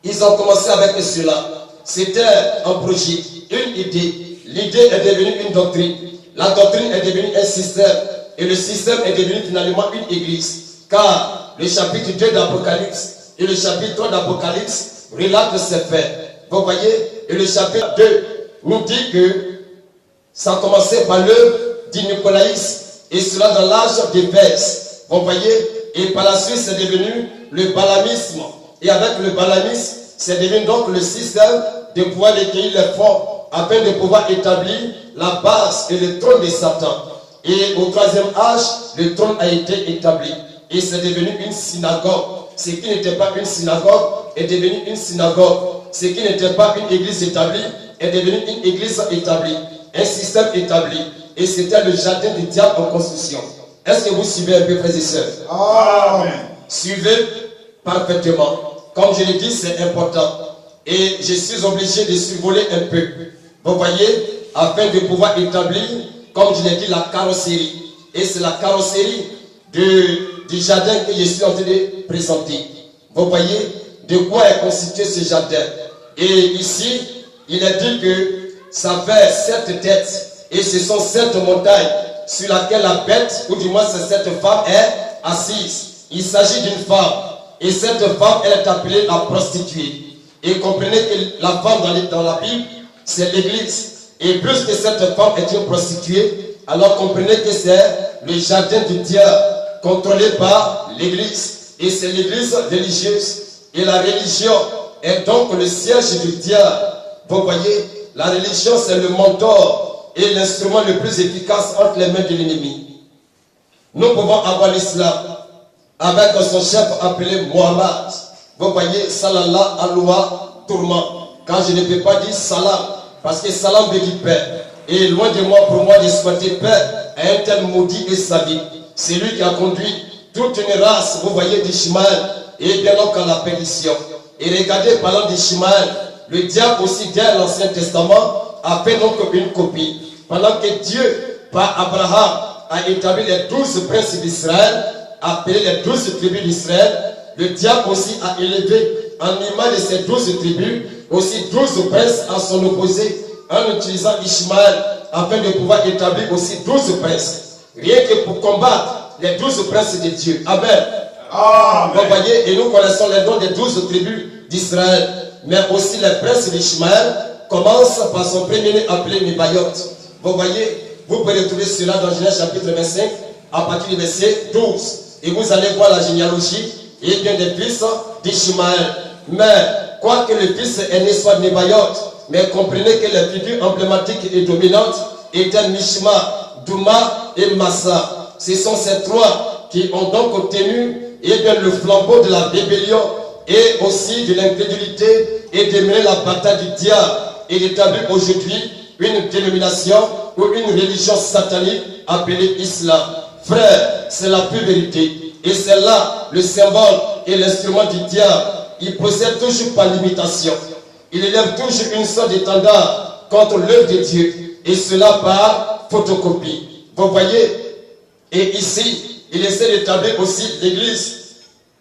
Ils ont commencé avec cela. C'était un projet, une idée. L'idée est devenue une doctrine. La doctrine est devenue un système. Et le système est devenu finalement une église. Car le chapitre 2 d'Apocalypse et le chapitre 3 d'Apocalypse relatent ces faits. Vous voyez, et le chapitre 2 nous dit que ça a commencé par l'œuvre du nicolaïsme. Et cela dans l'âge des Perses. Vous voyez, et par la suite c'est devenu le balamisme. Et avec le balamisme, c'est devenu donc le système de pouvoir recueillir les fonds afin de pouvoir établir la base et le trône de Satan. Et au 3e âge, le trône a été établi. et c'est devenu une synagogue. Ce qui n'était pas une synagogue est devenu une synagogue. Ce qui n'était pas une église établie est devenu une église établie. Un système établi. Et c'était le jardin du diable en construction. Est-ce que vous suivez un peu, frères et sœurs? Amen. Suivez parfaitement. Comme je l'ai dit, c'est important. Et je suis obligé de survoler un peu. Vous voyez, afin de pouvoir établir, comme je l'ai dit, la carrosserie. Et c'est la carrosserie du jardin que je suis en train de présenter. Vous voyez de quoi est constitué ce jardin. Et ici, il est dit que ça fait 7 têtes. Et ce sont 7 montagnes sur laquelle la bête, ou du moins cette femme est assise. Il s'agit d'une femme. Et cette femme, elle est appelée la prostituée. Et comprenez que la femme dans la Bible, c'est l'église. Et plus que cette femme est une prostituée, alors comprenez que c'est le jardin du diable, contrôlé par l'église. Et c'est l'église religieuse. Et la religion est donc le siège du diable. Vous voyez, la religion, c'est le mentor et l'instrument le plus efficace entre les mains de l'ennemi. Nous pouvons avoir l'islam avec son chef appelé Mohammed. Vous voyez, salallah, aloua, tourment. Quand je ne peux pas dire salam, parce que salam veut dire paix. Et loin de moi, pour moi, de souhaiter paix à un tel maudit et sabi. C'est lui qui a conduit toute une race, vous voyez, d'Ishmaël, et bien donc à la perdition. Et regardez, parlant d'Ishmaël, le diable aussi, dès l'Ancien Testament, a fait donc une copie. Pendant que Dieu, par Abraham, a établi les 12 princes d'Israël, appelés les 12 tribus d'Israël, le diable aussi a élevé en image de ces 12 tribus, aussi 12 princes à son opposé, en utilisant Ishmaël, afin de pouvoir établir aussi 12 princes. Rien que pour combattre les 12 princes de Dieu. Amen. Amen. Vous voyez, et nous connaissons les noms des 12 tribus d'Israël. Mais aussi les princes d'Ishmaël commencent par son premier-né appelé Nebayot. Vous voyez, vous pouvez retrouver cela dans Genèse chapitre 25, à partir du verset 12. Et vous allez voir la généalogie et bien des fils d'Ishmaël. Mais, quoique le fils aîné soit Nebayot, mais comprenez que les figures emblématiques et dominantes étaient Mishma, Douma et Massa. Ce sont ces trois qui ont donc tenu bien, le flambeau de la rébellion et aussi de l'incrédulité et de mener la bataille du diable et d'établir aujourd'hui une dénomination ou une religion satanique appelée Islam. Frère, c'est la pure vérité. Et c'est là le symbole et l'instrument du diable. Il possède toujours par limitation. Il élève toujours une sorte d'étendard contre l'œuvre de Dieu. Et cela par photocopie. Vous voyez? Et ici, il essaie d'établir aussi l'église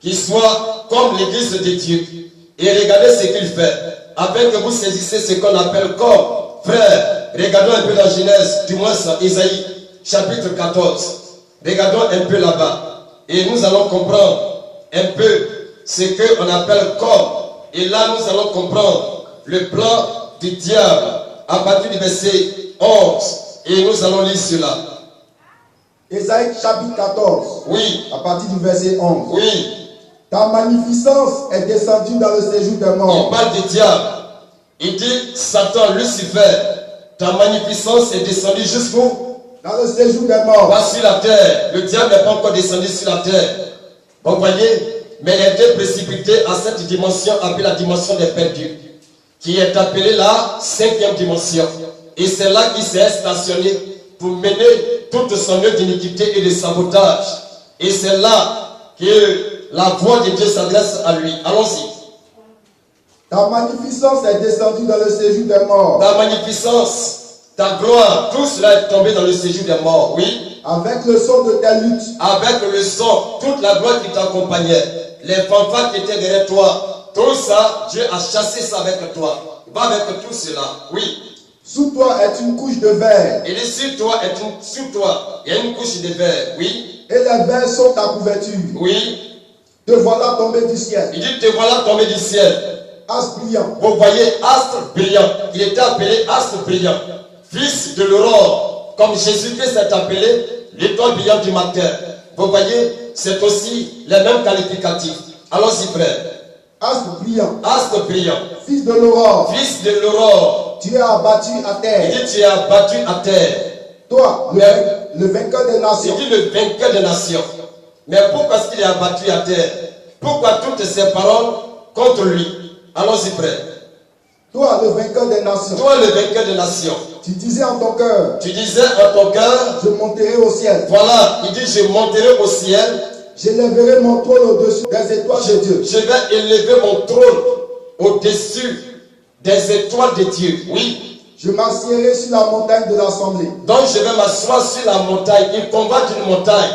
qui soit comme l'église de Dieu. Et regardez ce qu'il fait. Afin que vous saisissez ce qu'on appelle comme frère. Regardons un peu la Genèse, du moins Isaïe, chapitre 14. Regardons un peu là-bas. Et nous allons comprendre un peu ce qu'on appelle comme. Et là, nous allons comprendre le plan du diable à partir du verset 11. Et nous allons lire cela. Ésaïe chapitre 14. Oui. À partir du verset 11. Oui. Ta magnificence est descendue dans le séjour des morts. Il parle du diable. Il dit, Satan, Lucifer, ta magnificence est descendue jusqu'où? Dans le séjour des morts. Pas sur la terre. Le diable n'est pas encore descendu sur la terre. Vous voyez? Mais il a été précipité à cette dimension appelée la dimension des perdus, qui est appelée la 5e dimension. Et c'est là qu'il s'est stationné pour mener toute son œuvre d'iniquité et de sabotage. Et c'est là que la voix de Dieu s'adresse à lui. Allons-y. Ta magnificence est descendue dans le séjour des morts. Ta magnificence, ta gloire, tout cela est tombé dans le séjour des morts. Oui. Avec le son de tes luttes. Avec le son, toute la gloire qui t'accompagnait, les fanfares qui étaient derrière toi, tout ça, Dieu a chassé ça avec toi. Va avec tout cela. Oui. Sous toi est une couche de verre. Il dit sur toi, il y a une couche de verre. Oui. Et les vers sont ta couverture. Oui. Te voilà tombé du ciel. Il dit te voilà tombé du ciel. Astre brillant. Vous voyez, astre brillant. Il était appelé astre brillant. Fils de l'aurore. Comme Jésus-Christ est appelé l'étoile brillante du matin. Vous voyez, c'est aussi les mêmes qualificatifs. Allons-y, frère. Astre brillant. Astre brillant. Fils de l'aurore. Fils de l'aurore. Tu es abattu à terre. Il dit tu es abattu à terre. Toi, le vainqueur des nations. Il dit le vainqueur des nations. Mais pourquoi est-ce qu'il est abattu à terre? Pourquoi toutes ces paroles contre lui? Allons-y, frère. Toi, le vainqueur des nations. Toi, le vainqueur des nations. Tu disais en ton cœur. Tu disais en ton cœur. Je monterai au ciel. Voilà, il dit je monterai au ciel. J'élèverai mon trône au-dessus des étoiles de Dieu. Je vais élever mon trône au-dessus des étoiles de Dieu. Oui. Je m'assiérai sur la montagne de l'assemblée. Donc je vais m'asseoir sur la montagne. Il combat une montagne.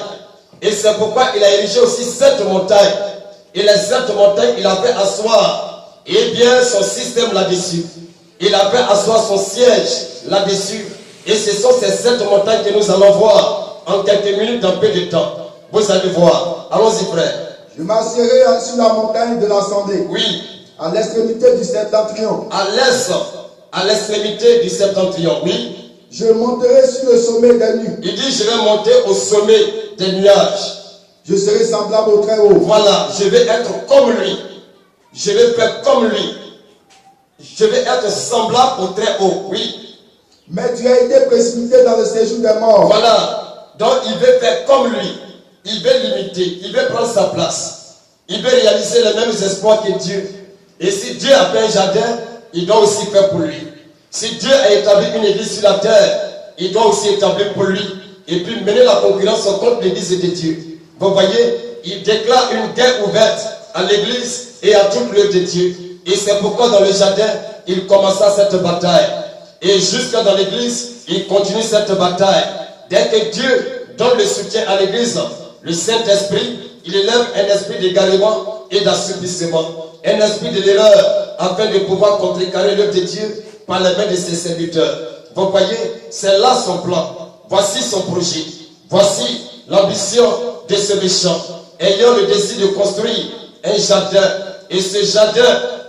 Et c'est pourquoi il a érigé aussi cette montagne. Et les 7 montagnes, il a fait asseoir, et bien, son système là-dessus. Il a fait asseoir son siège là-dessus. Et ce sont ces 7 montagnes que nous allons voir en quelques minutes, dans peu de temps. Vous allez voir. Allons-y, frère. Je m'assiérai sur la montagne de l'assemblée. Oui. À l'extrémité du septentrion. À l'est, à l'extrémité du septentrion. Oui. Je monterai sur le sommet des nues. Il dit, je vais monter au sommet des nuages. Je serai semblable au très haut. Voilà, je vais être comme lui. Je vais faire comme lui. Je vais être semblable au très haut, oui. Mais tu as été précipité dans le séjour des morts. Voilà, donc il veut faire comme lui. Il veut l'imiter, il veut prendre sa place. Il veut réaliser les mêmes espoirs que Dieu. Et si Dieu a fait un jardin, il doit aussi faire pour lui. Si Dieu a établi une église sur la terre, il doit aussi établir pour lui. Et puis mener la concurrence contre l'église de Dieu. Vous voyez, il déclare une guerre ouverte à l'église et à toute l'œuvre de Dieu. Et c'est pourquoi dans le jardin, il commença cette bataille. Et jusque dans l'église, il continue cette bataille. Dès que Dieu donne le soutien à l'église, le Saint-Esprit, il élève un esprit d'égarement et d'assouplissement. Un esprit de l'erreur afin de pouvoir contrecarrer l'œuvre de Dieu par les mains de ses serviteurs. Vous voyez, c'est là son plan. Voici son projet. Voici l'ambition de ce méchant, ayant le désir de construire un jardin. Et ce jardin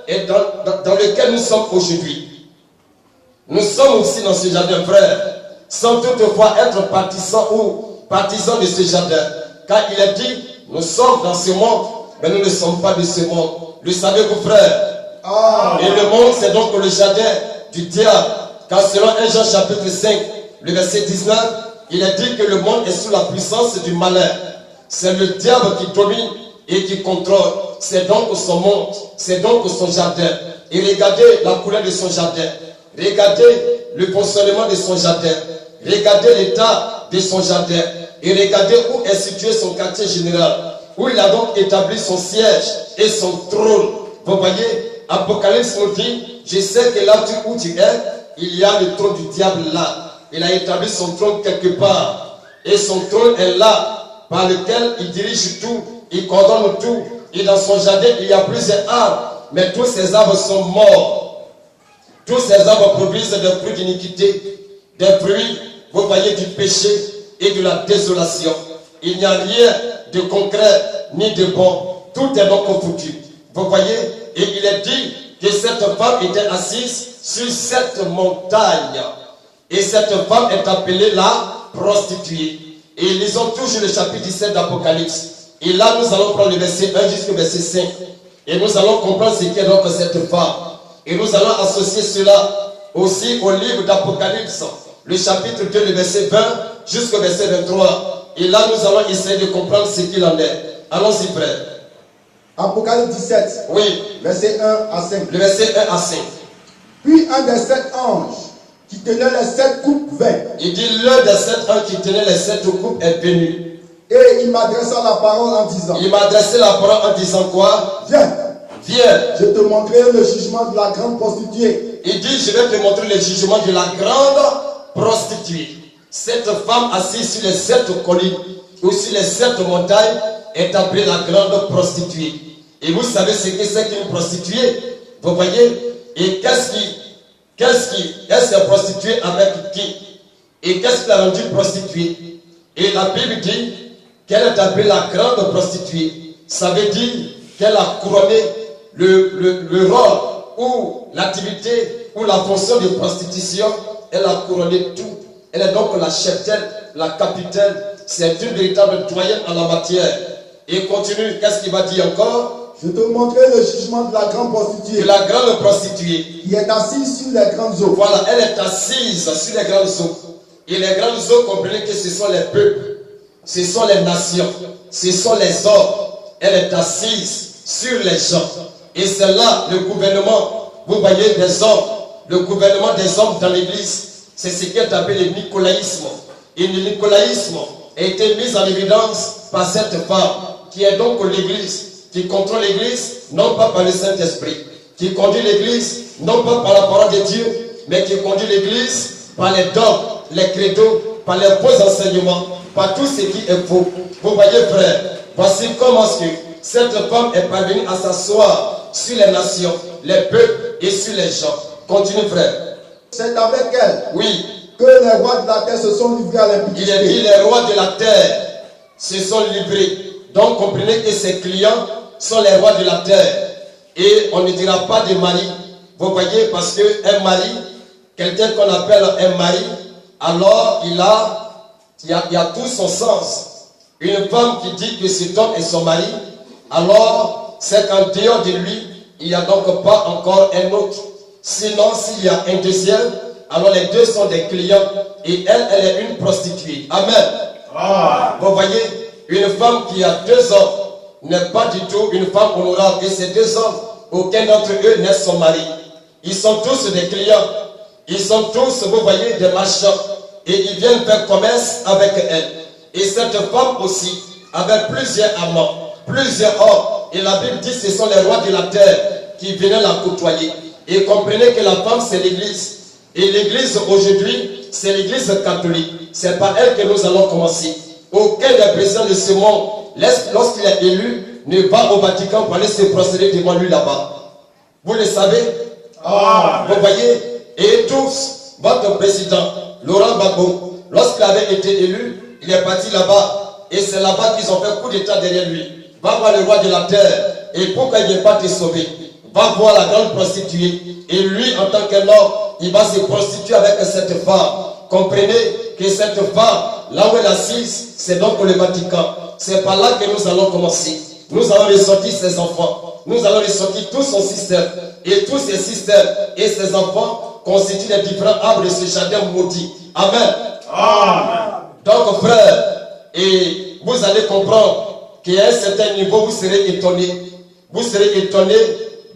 est dans lequel nous sommes aujourd'hui. Nous sommes aussi dans ce jardin, frère, sans toutefois être partisans de ce jardin. Car il a dit, nous sommes dans ce monde, mais nous ne sommes pas de ce monde. Le savez-vous, frère? Et le monde, c'est donc le jardin du diable. Car selon 1 Jean chapitre 5, le verset 19, il est dit que le monde est sous la puissance du malin. C'est le diable qui domine et qui contrôle. C'est donc son monde, c'est donc son jardin. Et regardez la couleur de son jardin. Regardez le fonctionnement de son jardin. Regardez l'état de son jardin. Et regardez où est situé son quartier général. Où il a donc établi son siège et son trône. Vous voyez, Apocalypse nous dit, je sais que là où tu es, il y a le trône du diable là. Il a établi son trône quelque part. Et son trône est là, par lequel il dirige tout, il coordonne tout. Et dans son jardin, il y a plusieurs arbres. Mais tous ces arbres sont morts. Tous ces arbres produisent des fruits d'iniquité, des fruits, vous voyez, du péché et de la désolation. Il n'y a rien de concret ni de bon. Tout est donc foutu. Vous voyez? Et il est dit que cette femme était assise sur cette montagne. Et cette femme est appelée la prostituée. Et lisons toujours le chapitre 17 d'Apocalypse. Et là, nous allons prendre le verset 1 jusqu'au verset 5. Et nous allons comprendre ce qu'est donc cette femme. Et nous allons associer cela aussi au livre d'Apocalypse, le chapitre 2, le verset 20 jusqu'au verset 23. Et là, nous allons essayer de comprendre ce qu'il en est. Allons-y, frère. Apocalypse 17, oui. Verset 1 à 5. Le verset 1 à 5. Puis un des 7 anges qui tenait les 7 coupes vint. Il dit, l'un des 7 anges qui tenait les 7 coupes est venu. Et il m'adressa la parole en disant. Il m'a adressé la parole en disant quoi? Viens. Viens. Je te montrerai le jugement de la grande prostituée. Il dit, je vais te montrer le jugement de la grande prostituée. Cette femme assise sur les 7 collines ou sur les 7 montagnes est appelée la grande prostituée. Et vous savez ce que c'est qu'une prostituée? Vous voyez? Et elle s'est prostituée avec qui? Et qu'est-ce qui l'a rendue prostituée? Et la Bible dit qu'elle est appelée la grande prostituée. Ça veut dire qu'elle a couronné le rôle ou l'activité ou la fonction de prostitution. Elle a couronné tout. Elle est donc la cheptelle, la capitaine. C'est une véritable doyenne en la matière. Et continue, qu'est-ce qu'il va dire encore? Je te montrerai le jugement de la grande prostituée. De la grande prostituée. Qui est assise sur les grandes eaux. Voilà, elle est assise sur les grandes eaux. Et les grandes eaux, comprenez que ce sont les peuples. Ce sont les nations, ce sont les hommes. Elle est assise sur les gens. Et c'est là le gouvernement, vous voyez, des hommes, le gouvernement des hommes dans l'église. C'est ce qui est appelé le nicolaïsme. Et le nicolaïsme a été mis en évidence par cette femme, qui est donc l'église, qui contrôle l'église, non pas par le Saint-Esprit, qui conduit l'église, non pas par la parole de Dieu, mais qui conduit l'église par les dogmes, les credos, par les faux enseignements, par tout ce qui est faux. Vous voyez, frère, voici comment cette femme est parvenue à s'asseoir sur les nations, les peuples et sur les gens. Continue, frère. C'est avec elle, oui, que les rois de la terre se sont livrés à l'impudicité. Il a dit les rois de la terre se sont livrés. Donc comprenez que ses clients sont les rois de la terre. Et on ne dira pas de mari. Vous voyez, parce qu'un mari, quelqu'un qu'on appelle un mari, alors il y a tout son sens. Une femme qui dit que cet homme est son mari, alors c'est qu'en dehors de lui, il n'y a donc pas encore un autre. Sinon, s'il y a un deuxième, alors les deux sont des clients et elle est une prostituée. Amen. Ah. Vous voyez, une femme qui a deux hommes n'est pas du tout une femme honorable. Et ces deux hommes, aucun d'entre eux n'est son mari. Ils sont tous des clients. Ils sont tous, vous voyez, des marchands. Et ils viennent faire commerce avec elle. Et cette femme aussi avait plusieurs amants, plusieurs hommes. Et la Bible dit que ce sont les rois de la terre qui venaient la côtoyer. Et comprenez que la femme, c'est l'église. Et l'église aujourd'hui, c'est l'église catholique. C'est par elle que nous allons commencer. Aucun des présidents de ce monde, lorsqu'il est élu, ne va au Vatican pour aller se procéder devant lui là-bas. Vous le savez? Ah. Vous voyez? Et tous, votre président, Laurent Gbagbo, lorsqu'il avait été élu, il est parti là-bas. Et c'est là-bas qu'ils ont fait coup d'état derrière lui. Va voir le roi de la terre. Et pourquoi il ne vient pas te sauver? Va voir la grande prostituée. Et lui, en tant qu'homme, il va se prostituer avec cette femme. Comprenez que cette femme, là où elle est assise, c'est donc le Vatican. C'est par là que nous allons commencer. Nous allons ressortir ses enfants. Nous allons ressortir tout son système. Et tous ces systèmes et ces enfants constituent les différents arbres de ce jardin maudit. Amen. Amen. Donc, frère, et vous allez comprendre qu'à un certain niveau, vous serez étonnés. Vous serez étonnés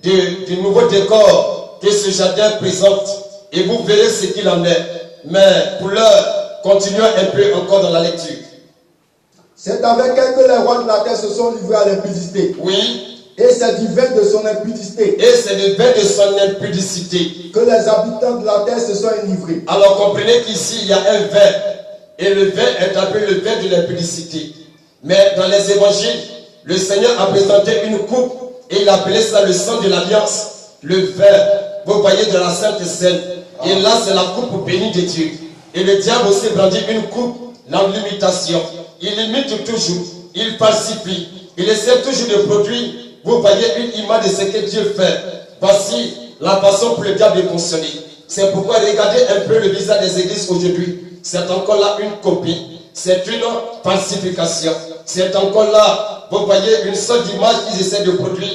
du nouveau décor que ce jardin présente. Et vous verrez ce qu'il en est. Mais pour l'heure, continuons un peu encore dans la lecture. C'est avec elle que les rois de la terre se sont livrés à l'impudicité. Oui. Et c'est du vin de son impudicité. Et c'est du vin de son impudicité que les habitants de la terre se sont enivrés. Alors comprenez qu'ici il y a un vin. Et le vin est appelé le vin de l'impudicité. Mais dans les évangiles, le Seigneur a présenté une coupe et il appelait ça le sang de l'alliance. Le vin, vous voyez, de la Sainte Seine. Et là, c'est la coupe bénie de Dieu. Et le diable aussi brandit une coupe, l'imitation. Il imite toujours, il falsifie, il essaie toujours de produire, vous voyez, une image de ce que Dieu fait. Voici la façon pour le diable de fonctionner. C'est pourquoi regardez un peu le visage des églises aujourd'hui. C'est encore là une copie, c'est une falsification. C'est encore là, vous voyez, une sorte d'image qu'ils essaient de produire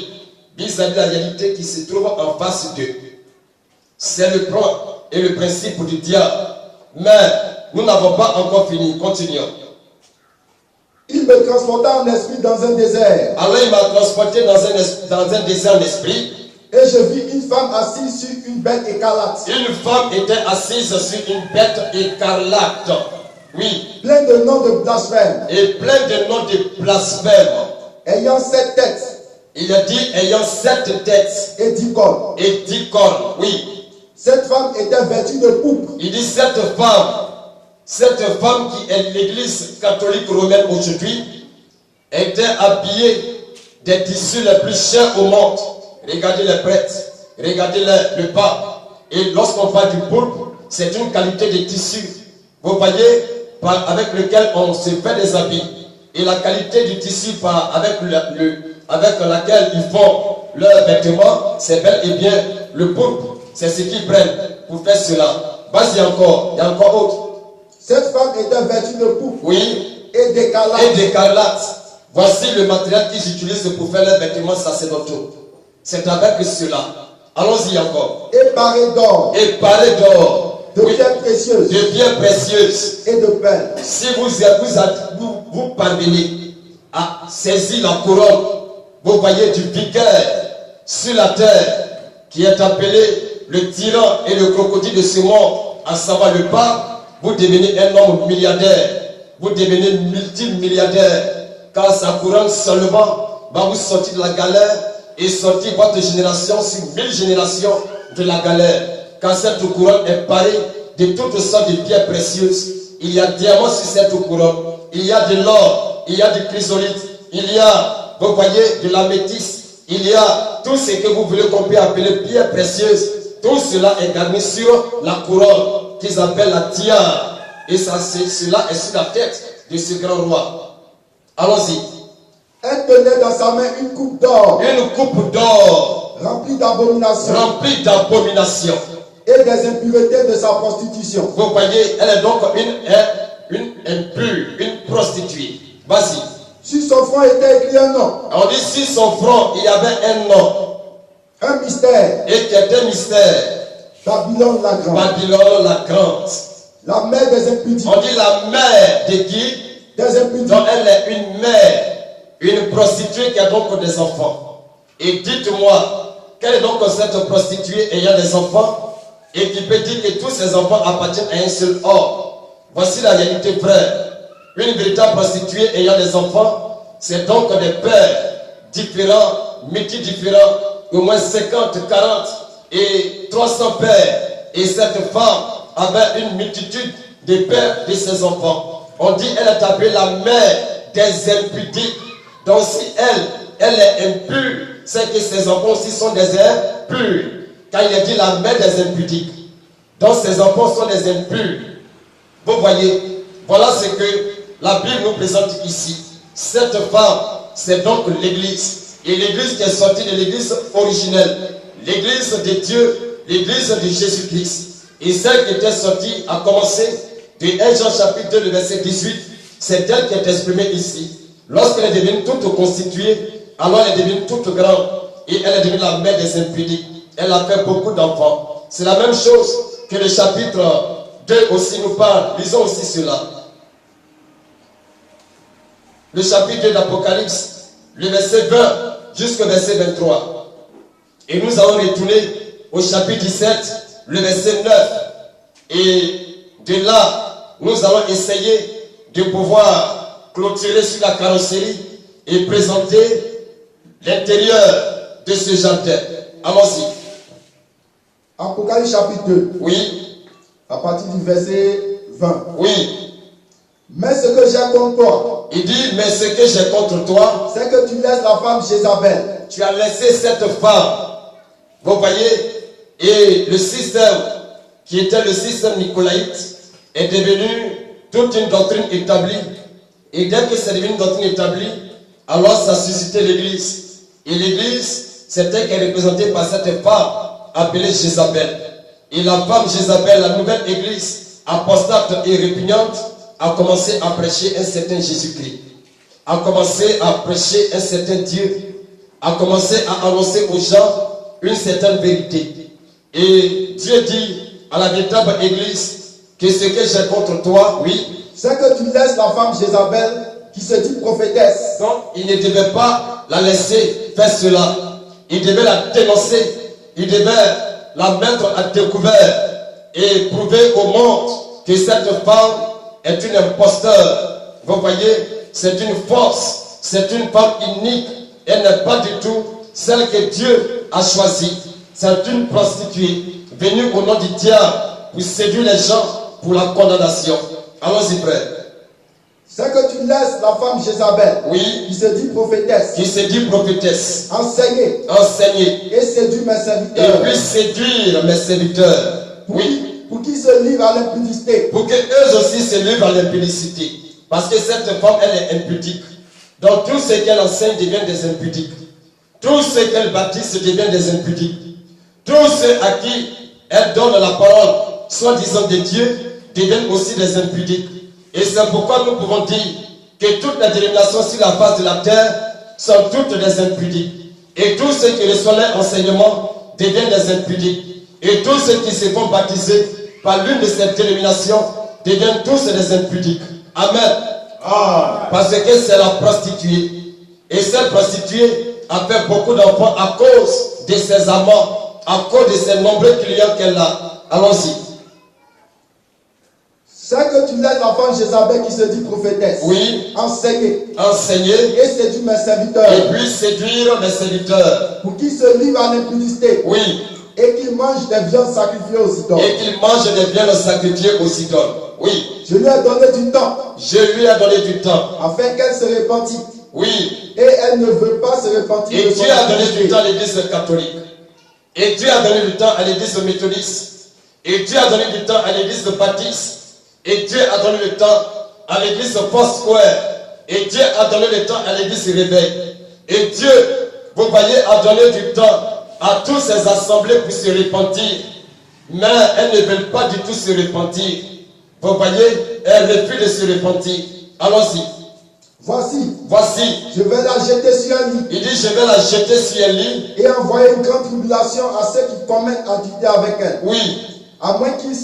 vis-à-vis de la réalité qui se trouve en face d'eux. C'est le plan et le principe du diable. Mais nous n'avons pas encore fini. Continuons. Il me transporta en esprit dans un désert. Alors il m'a transporté dans un désert d'esprit. Et je vis une femme assise sur une bête écarlate. Une femme était assise sur une bête écarlate. Oui. Plein de noms de blasphème. Et plein de noms de blasphème. Ayant 7 têtes. Il a dit ayant 7 têtes. Et 10 cornes. Et 10 cornes, oui. Cette femme était vêtue de pourpre. Il dit cette femme qui est l'église catholique romaine aujourd'hui, était habillée des tissus les plus chers au monde. Regardez les prêtres, regardez le pape. Et lorsqu'on parle du pourpre, c'est une qualité de tissu, vous voyez, avec lequel on se fait des habits. Et la qualité du tissu avec laquelle ils font leurs vêtements, c'est bel et bien le pourpre. C'est ce qu'ils prennent pour faire cela. Vas-y encore, il y a encore autre. Cette femme était vêtue de pourpre. Oui. Et d'écarlate. Et d'écarlate. Voici le matériel qu'ils utilisent pour faire leurs vêtements sacerdotaux. C'est avec cela. Allons-y encore. Et paré d'or. Et paré d'or. De pierres précieuses. De pierres précieuses. Et de perles. Si vous vous parvenez à saisir la couronne, vous voyez du vigueur sur la terre qui est appelé le tyran et le crocodile de ce monde, à savoir le pape, vous devenez un homme milliardaire, vous devenez multimilliardaire, car sa couronne seulement va vous sortir de la galère et sortir votre génération sur 1000 générations de la galère, car cette couronne est parée de toutes sortes de pierres précieuses. Il y a diamants sur cette couronne, il y a de l'or, il y a du chrysolite, il y a, vous voyez, de l'améthyste, il y a tout ce que vous voulez qu'on peut appeler pierres précieuses. Tout cela est garni sur la couronne qu'ils appellent la tiare. Et ça, cela est sur la tête de ce grand roi. Allons-y. Elle tenait dans sa main une coupe d'or. Une coupe d'or. Remplie d'abominations. Remplie d'abominations. Et des impuretés de sa prostitution. Vous voyez, elle est donc une impure, une prostituée. Vas-y. Sur son front était écrit un nom. On dit sur son front, il y avait un nom. Un mystère. Et qui était mystère. Babylone la grande. Babylone la grande. La mère des impudiques. On dit la mère de qui? Des impudiques. Donc elle est une mère, une prostituée qui a donc des enfants. Et dites-moi, quelle est donc cette prostituée ayant des enfants et qui peut dire que tous ses enfants appartiennent à un seul homme? Voici la réalité, frère. Une véritable prostituée ayant des enfants, c'est donc des pères différents, multidifférents, au moins 50, 40 et 300 pères. Et cette femme avait une multitude de pères de ses enfants. On dit elle est appelée la mère des impudiques. Donc si elle est impure, c'est que ses enfants aussi sont des impurs. Car il est dit la mère des impudiques. Donc ses enfants sont des impurs. Vous voyez, voilà ce que la Bible nous présente ici. Cette femme, c'est donc l'église. Et l'église qui est sortie de l'église originelle. L'église de Dieu, l'église de Jésus-Christ. Et celle qui était sortie a commencé de 1 Jean chapitre 2, le verset 18. C'est elle qui est exprimée ici. Lorsqu'elle est devenue toute constituée, alors elle est devenue toute grande. Et elle est devenue la mère des impudiques. Elle a fait beaucoup d'enfants. C'est la même chose que le chapitre 2 aussi nous parle. Lisons aussi cela. Le chapitre 2 d'Apocalypse, le verset 20 jusqu'au verset 23. Et nous allons retourner au chapitre 17, le verset 9. Et de là, nous allons essayer de pouvoir clôturer sur la carrosserie et présenter l'intérieur de ce jardin. Allons-y. Apocalypse chapitre 2. Oui. À partir du verset 20. Oui. Mais ce que j'ai contre toi. Il dit, mais ce que j'ai contre toi, c'est que tu laisses la femme Jézabel. Tu as laissé cette femme. Vous voyez, et le système qui était le système nicolaïte est devenu toute une doctrine établie. Et dès que c'est devenu une doctrine établie, alors ça suscitait l'église. Et l'église, c'était qu'elle est représentée par cette femme appelée Jézabel. Et la femme Jézabel, la nouvelle église apostate et répugnante, a commencé à prêcher un certain Jésus-Christ, a commencé à prêcher un certain Dieu, a commencé à annoncer aux gens une certaine vérité. Et Dieu dit à la véritable église que ce que j'ai contre toi, oui, c'est que tu laisses la femme Jézabel qui se dit prophétesse. Donc il ne devait pas la laisser faire cela. Il devait la dénoncer. Il devait la mettre à découvert et prouver au monde que cette femme est une imposteur. Vous voyez, c'est une force, c'est une femme unique. Elle n'est pas du tout celle que Dieu a choisie. C'est une prostituée venue au nom du diable pour séduire les gens pour la condamnation. Allons-y, frère. C'est que tu laisses la femme Jézabel, oui, qui se dit prophétesse, enseigner et séduire mes serviteurs. Et puis séduire mes serviteurs. Pour qu'ils se livrent à l'impudicité. Pour qu'eux aussi se livrent à l'impudicité. Parce que cette femme, elle est impudique. Donc tout ce qu'elle enseigne devient des impudiques. Tout ce qu'elle baptise devient des impudiques. Tous ceux à qui elle donne la parole, soi-disant de Dieu, deviennent aussi des impudiques. Et c'est pourquoi nous pouvons dire que toutes les dénominations sur la face de la terre sont toutes des impudiques. Et tous ceux qui reçoivent l'enseignement deviennent des impudiques. Et tous ceux qui se font baptiser par l'une de ces dénominations deviennent tous des impudiques. Amen. Parce que c'est la prostituée. Et cette prostituée a fait beaucoup d'enfants à cause de ses amants, à cause de ses nombreux clients qu'elle a. Allons-y. C'est que tu laisses la femme Jézabel qui se dit prophétesse. Oui. Enseigner. Enseigner. Et séduire mes serviteurs. Et puis séduire mes serviteurs. Pour qu'ils se livrent à l'impudicité. Oui. Et qu'ils mangent des viandes sacrifiées aux idoles. Et qu'ils mangent des viandes sacrifiées aux idoles. Oui. Je lui ai donné du temps. Je lui ai donné du temps. Afin qu'elle se repentisse. Oui. Et elle ne veut pas se repentir. Et Dieu a donné du temps à l'église catholique. Et Dieu a donné du temps à l'église méthodiste. Et Dieu a donné du temps à l'église baptiste. Et Dieu a donné le temps à l'église Foursquare. Et Dieu a donné le temps à l'église Réveil. Et Dieu, vous voyez, a donné du temps à toutes ces assemblées pour se repentir. Mais elles ne veulent pas du tout se repentir. Vous voyez, elles refusent de se repentir. Allons-y. Voici. Je vais la jeter sur un lit. Il dit, je vais la jeter sur un lit. Et envoyer une grande tribulation à ceux qui commettent adultère avec elle. Oui. À moins qu'ils ne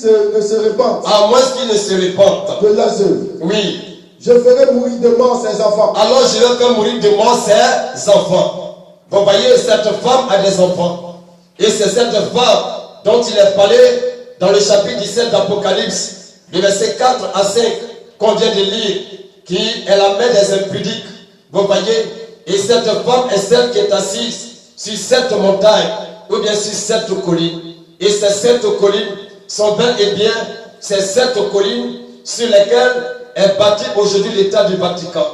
se repentent. À moins qu'ils ne se repentent. De leurs œuvres. Oui. Je ferai mourir de mort ses enfants. Alors je vais faire mourir de mort ses enfants. Vous voyez, cette femme a des enfants. Et c'est cette femme dont il est parlé dans le chapitre 17 d'Apocalypse, le verset 4 à 5, qu'on vient de lire, qui est la mère des impudiques. Vous voyez, et cette femme est celle qui est assise sur cette montagne, ou bien sur cette colline. Et ces 7 collines sont bel et bien ces 7 collines sur lesquelles est bâti aujourd'hui l'État du Vatican,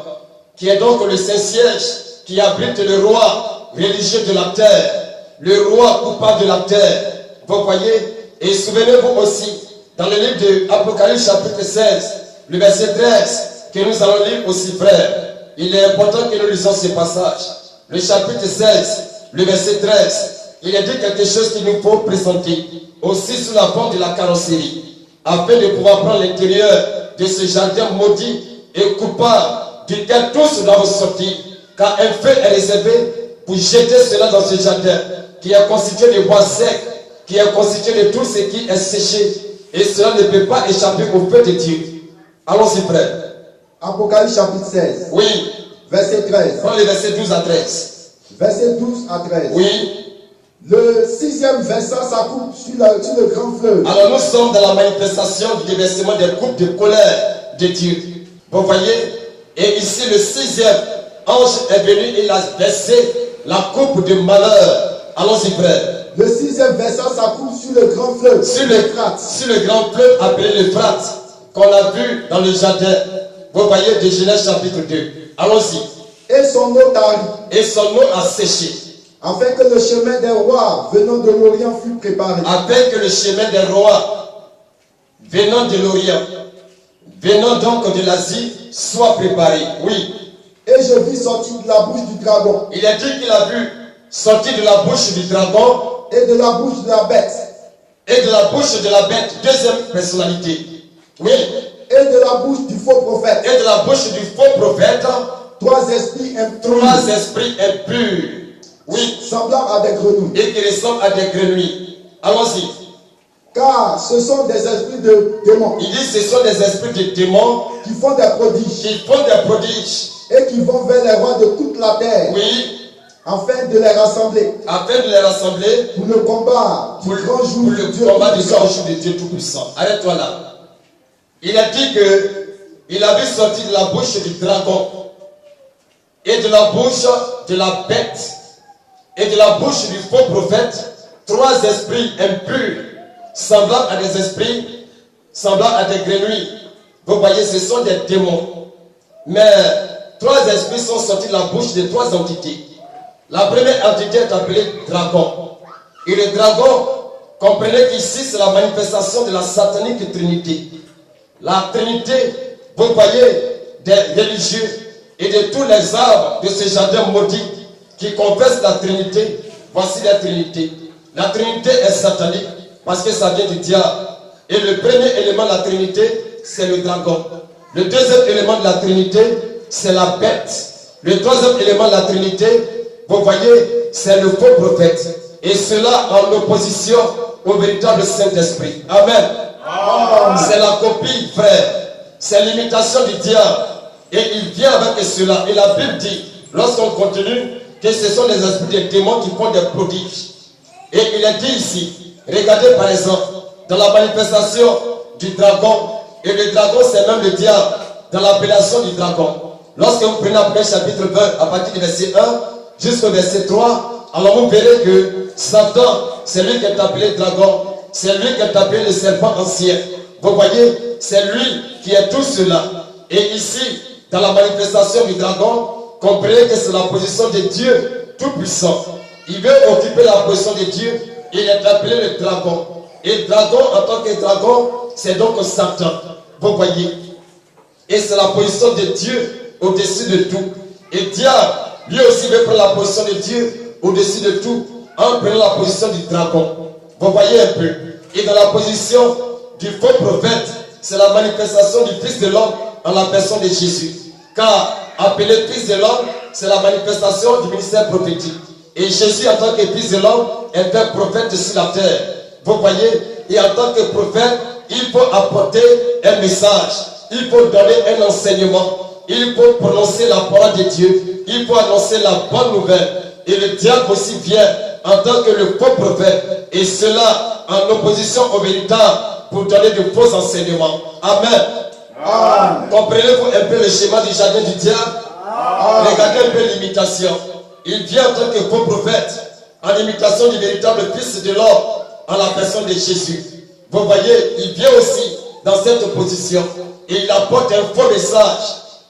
qui est donc le Saint-Siège qui abrite le roi religieux de la terre, le roi coupable de la terre. Vous voyez, et souvenez-vous aussi, dans le livre de Apocalypse chapitre 16, le verset 13, que nous allons lire aussi, frère. Il est important que nous lisions ce passage. Le chapitre 16, le verset 13, il est dit quelque chose qu'il nous faut présenter, aussi sous la forme de la carrosserie, afin de pouvoir prendre l'intérieur de ce jardin maudit et coupable, duquel tous doivent sortir, car un feu est réservé pour jeter cela dans ce jardin, qui est constitué de bois secs, qui est constitué de tout ce qui est séché, et cela ne peut pas échapper au feu de Dieu. Allons-y, frère. Apocalypse chapitre 16. Oui. Verset 13. Prends les versets 12 à 13. Verset 12 à 13. Oui. Le 6e versant s'accoupe sur le grand fleuve. Alors nous sommes dans la manifestation du déversement des coupes de colère de Dieu. Vous voyez? Et ici le 6e ange est venu et il a versé la coupe de malheur. Allons-y, frère. Le 6e versant s'accoupe sur le grand fleuve. Sur le grand fleuve appelé l'Euphrate, qu'on a vu dans le jardin. Vous voyez de Genèse chapitre 2. Allons-y. Et son eau tarit. Et son eau a séché. Afin que le chemin des rois venant de l'Orient fût préparé. Afin que le chemin des rois venant de l'Orient, venant donc de l'Asie, soit préparé. Oui. Et je vis sortir de la bouche du dragon. Il a dit qu'il a vu sortir de la bouche du dragon. Et de la bouche de la bête. Et de la bouche de la bête. Deuxième personnalité. Oui. Et de la bouche du faux prophète. Et de la bouche du faux prophète. 3 esprits impurs. 3 esprits impurs. Oui. Semblables à des grenouilles. Et qui ressemblent à des grenouilles. Allons-y. Car ce sont des esprits de démons. Il dit ce sont des esprits de démons. Qui font des prodiges. Qui font des prodiges. Et qui vont vers les rois de toute la terre. Oui. Afin de les rassembler. Afin de les rassembler. Pour le combat du grand jour. Pour le combat du grand jour de Dieu Tout-Puissant. Arrête-toi là. Il a dit que il avait sorti de la bouche du dragon et de la bouche de la bête et de la bouche du faux prophète 3 esprits impurs, semblables à des esprits, semblables à des grenouilles. Vous voyez, ce sont des démons. Mais 3 esprits sont sortis de la bouche de 3 entités. La première entité est appelée dragon. Et le dragon, comprenez qu'ici c'est la manifestation de la satanique trinité. La trinité, vous voyez, des religieux et de tous les arbres de ce jardin maudit qui confessent la Trinité. Voici la Trinité. La Trinité est satanique parce que ça vient du diable. Et le premier élément de la Trinité, c'est le dragon. Le deuxième élément de la Trinité, c'est la bête. Le troisième élément de la Trinité, vous voyez, c'est le faux prophète. Et cela en opposition au véritable Saint-Esprit. Amen. C'est la copie, frère. C'est l'imitation du diable. Et il vient avec cela. Et la Bible dit, lorsqu'on continue, que ce sont les esprits des démons qui font des prodiges. Et il est dit ici, regardez par exemple, dans la manifestation du dragon, et le dragon c'est même le diable, dans l'appellation du dragon. Lorsque vous prenez Apocalypse chapitre 20, à partir du verset 1 jusqu'au verset 3, alors vous verrez que Satan, c'est lui qui est appelé dragon, c'est lui qui est appelé le serpent ancien. Vous voyez, c'est lui qui est tout cela. Et ici, dans la manifestation du dragon, comprenez que c'est la position de Dieu tout-puissant. Il veut occuper la position de Dieu, il est appelé le dragon. Et le dragon, en tant que dragon, c'est donc Satan. Vous voyez. Et c'est la position de Dieu au-dessus de tout. Et diable, lui aussi veut prendre la position de Dieu au-dessus de tout, en prenant la position du dragon. Vous voyez un peu. Et dans la position du faux prophète, c'est la manifestation du Fils de l'homme en la personne de Jésus. Car appelé Fils de l'homme, c'est la manifestation du ministère prophétique. Et Jésus, en tant que Fils de l'homme, est un prophète sur la terre. Vous voyez, et en tant que prophète, il faut apporter un message. Il faut donner un enseignement. Il faut prononcer la parole de Dieu. Il faut annoncer la bonne nouvelle. Et le diable aussi vient en tant que le faux prophète. Et cela en opposition au véritable pour donner de faux enseignements. Amen. Amen. Comprenez-vous un peu le schéma du jardin du diable? Amen. Regardez un peu l'imitation. Il vient en tant que faux prophète, en imitation du véritable Fils de l'homme, en la personne de Jésus. Vous voyez, il vient aussi dans cette position. Et il apporte un faux message.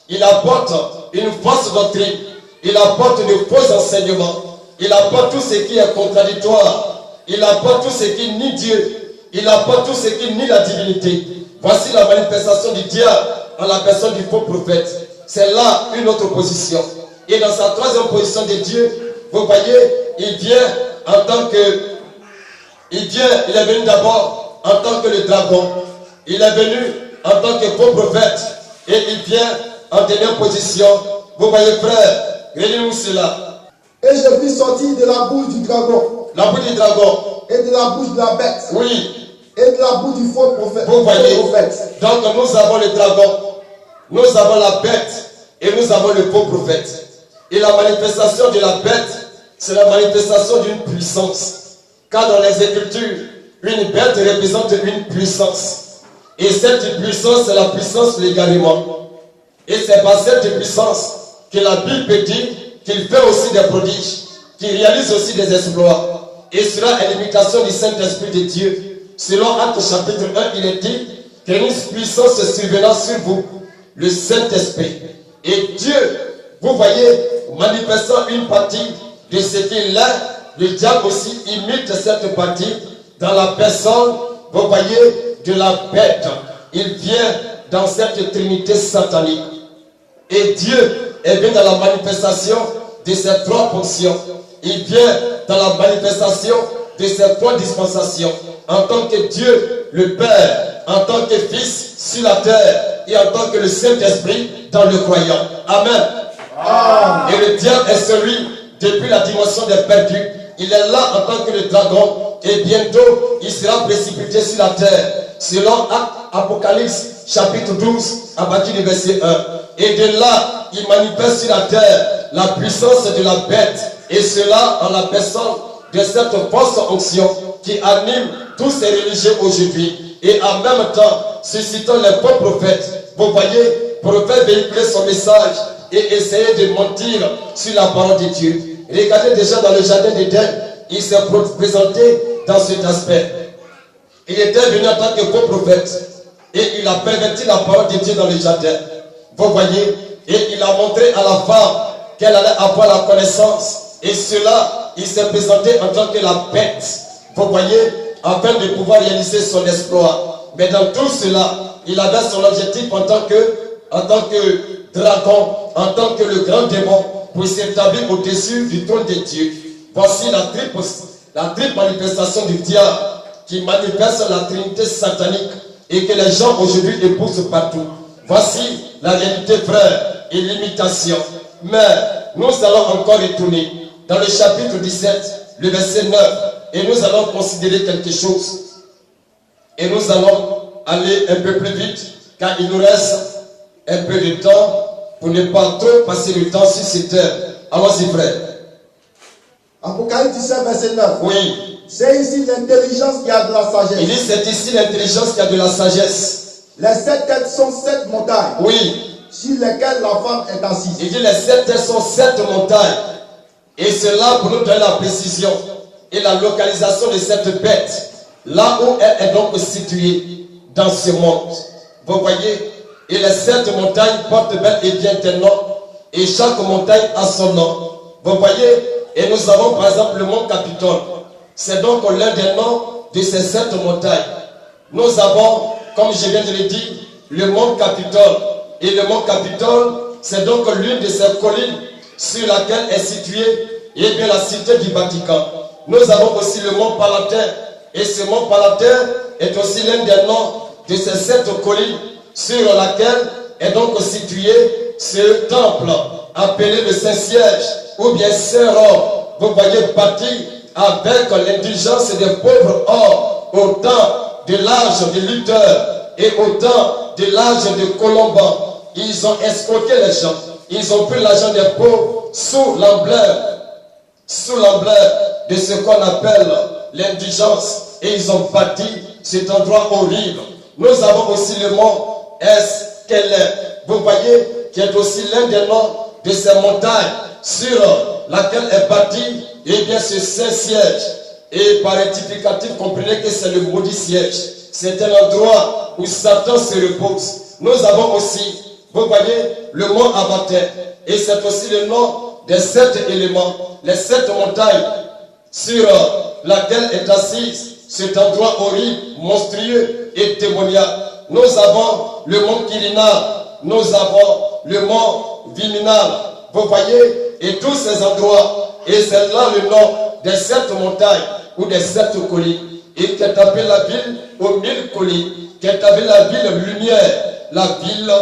Il apporte une fausse doctrine. Il apporte de faux enseignements. Il apporte tout ce qui est contradictoire. Il apporte tout ce qui nie Dieu. Il apporte tout ce qui nie la divinité. Voici la manifestation du diable en la personne du faux prophète. C'est là une autre position. Et dans sa troisième position de Dieu, vous voyez, il vient en tant que... il est venu d'abord en tant que le dragon. Il est venu en tant que faux prophète. Et il vient en dernière position. Vous voyez, frère, regardez-nous cela. Et je vis sortir de la bouche du dragon. La bouche du dragon. Et de la bouche de la bête. Oui. Et de la bouche du faux prophète. Vous voyez. Donc nous avons le dragon. Nous avons la bête. Et nous avons le faux prophète. Et la manifestation de la bête, c'est la manifestation d'une puissance. Car dans les Écritures, une bête représente une puissance. Et cette puissance, c'est la puissance de l'égarement. Et c'est par cette puissance que la Bible dit qu'il fait aussi des prodiges, qu'il réalise aussi des exploits. Et cela est l'imitation du Saint-Esprit de Dieu. Selon Actes chapitre 1, il est dit qu'une puissance survenant sur vous, le Saint-Esprit. Et Dieu, vous voyez, manifestant une partie de ce qu'il est, le diable aussi imite cette partie dans la personne, vous voyez, de la bête. Il vient dans cette trinité satanique. Et Dieu est bien dans la manifestation de ces trois fonctions. Il vient dans la manifestation de ces trois dispensations. En tant que Dieu, le Père, en tant que Fils sur la terre, et en tant que le Saint-Esprit dans le croyant. Amen. Amen. Et le diable est celui, depuis la dimension des perdus, il est là en tant que le dragon, et bientôt il sera précipité sur la terre. Selon Apocalypse chapitre 12, à partir du verset 1. Et de là, il manifeste sur la terre la puissance de la bête. Et cela en la personne de cette fausse onction qui anime tous ces religieux aujourd'hui. Et en même temps, suscitant les faux prophètes. Vous voyez, pour faire véhiculer son message et essayer de mentir sur la parole de Dieu. Regardez déjà dans le jardin d'Éden, il s'est présenté dans cet aspect. Il était venu en tant que faux prophète. Et il a perverti la parole de Dieu dans le jardin. Vous voyez, et il a montré à la femme qu'elle allait avoir la connaissance. Et cela, il s'est présenté en tant que la bête. Vous voyez, afin de pouvoir réaliser son exploit. Mais dans tout cela, il avait son objectif en tant que dragon, en tant que le grand démon, pour s'établir au-dessus du trône de Dieu. Voici la triple manifestation du diable qui manifeste la trinité satanique et que les gens aujourd'hui épousent partout. Voici la réalité, frère, et l'imitation. Mais nous allons encore retourner dans le chapitre 17, le verset 9, et nous allons considérer quelque chose. Et nous allons aller un peu plus vite, car il nous reste un peu de temps. pour ne pas trop passer le temps sur cette terre. Allons-y, frère. Apocalypse 17, verset 9. Oui. C'est ici l'intelligence qui a de la sagesse. Il dit c'est ici l'intelligence qui a de la sagesse. Les 7 têtes sont 7 montagnes. Oui. Sur lesquelles la femme est assise. Il dit les 7 têtes sont 7 montagnes. Et c'est là pour nous donner la précision et la localisation de cette bête. Là où elle est donc située dans ce monde. Vous voyez? Et les 7 montagnes portent bel et bien des noms. Et chaque montagne a son nom. Vous voyez? Et nous avons par exemple le mont Capitole. C'est donc l'un des noms de ces 7 montagnes. Nous avons, comme je viens de le dire, le mont Capitole. Et le mont Capitole, c'est donc l'une de ces collines sur laquelle est située et bien la cité du Vatican. Nous avons aussi le mont Palatin. Et ce mont Palatin est aussi l'un des noms de ces 7 collines sur laquelle est donc situé ce temple appelé le Saint-Siège ou bien Saint-Rome. Vous voyez, bâti avec l'indulgence des pauvres hommes au temps de l'âge de Luther et au temps de l'âge de Colomban. Ils ont escroqué les gens. Ils ont pris l'argent des pauvres sous l'emblème de ce qu'on appelle l'indigence. Et ils ont bâti cet endroit horrible. Nous avons aussi le mont Escalon. Vous voyez, qui est aussi l'un des noms de ces montagnes sur laquelle est bâti et bien ce Saint-Siège. Et par rectificatif, comprenez que c'est le maudit siège. C'est un endroit où Satan se repose. Nous avons aussi, vous voyez, le mont Abaté. Et c'est aussi le nom des 7 éléments, les 7 montagnes sur laquelle est assise cet endroit horrible, monstrueux et démoniaque. Nous avons le mont Quirinal, nous avons le mont Viminal. Vous voyez, et tous ces endroits, et c'est là le nom des 7 montagnes ou des 7 collines. Et qui est appelé la ville aux 1000 collines, qui est appelée la ville lumière, la ville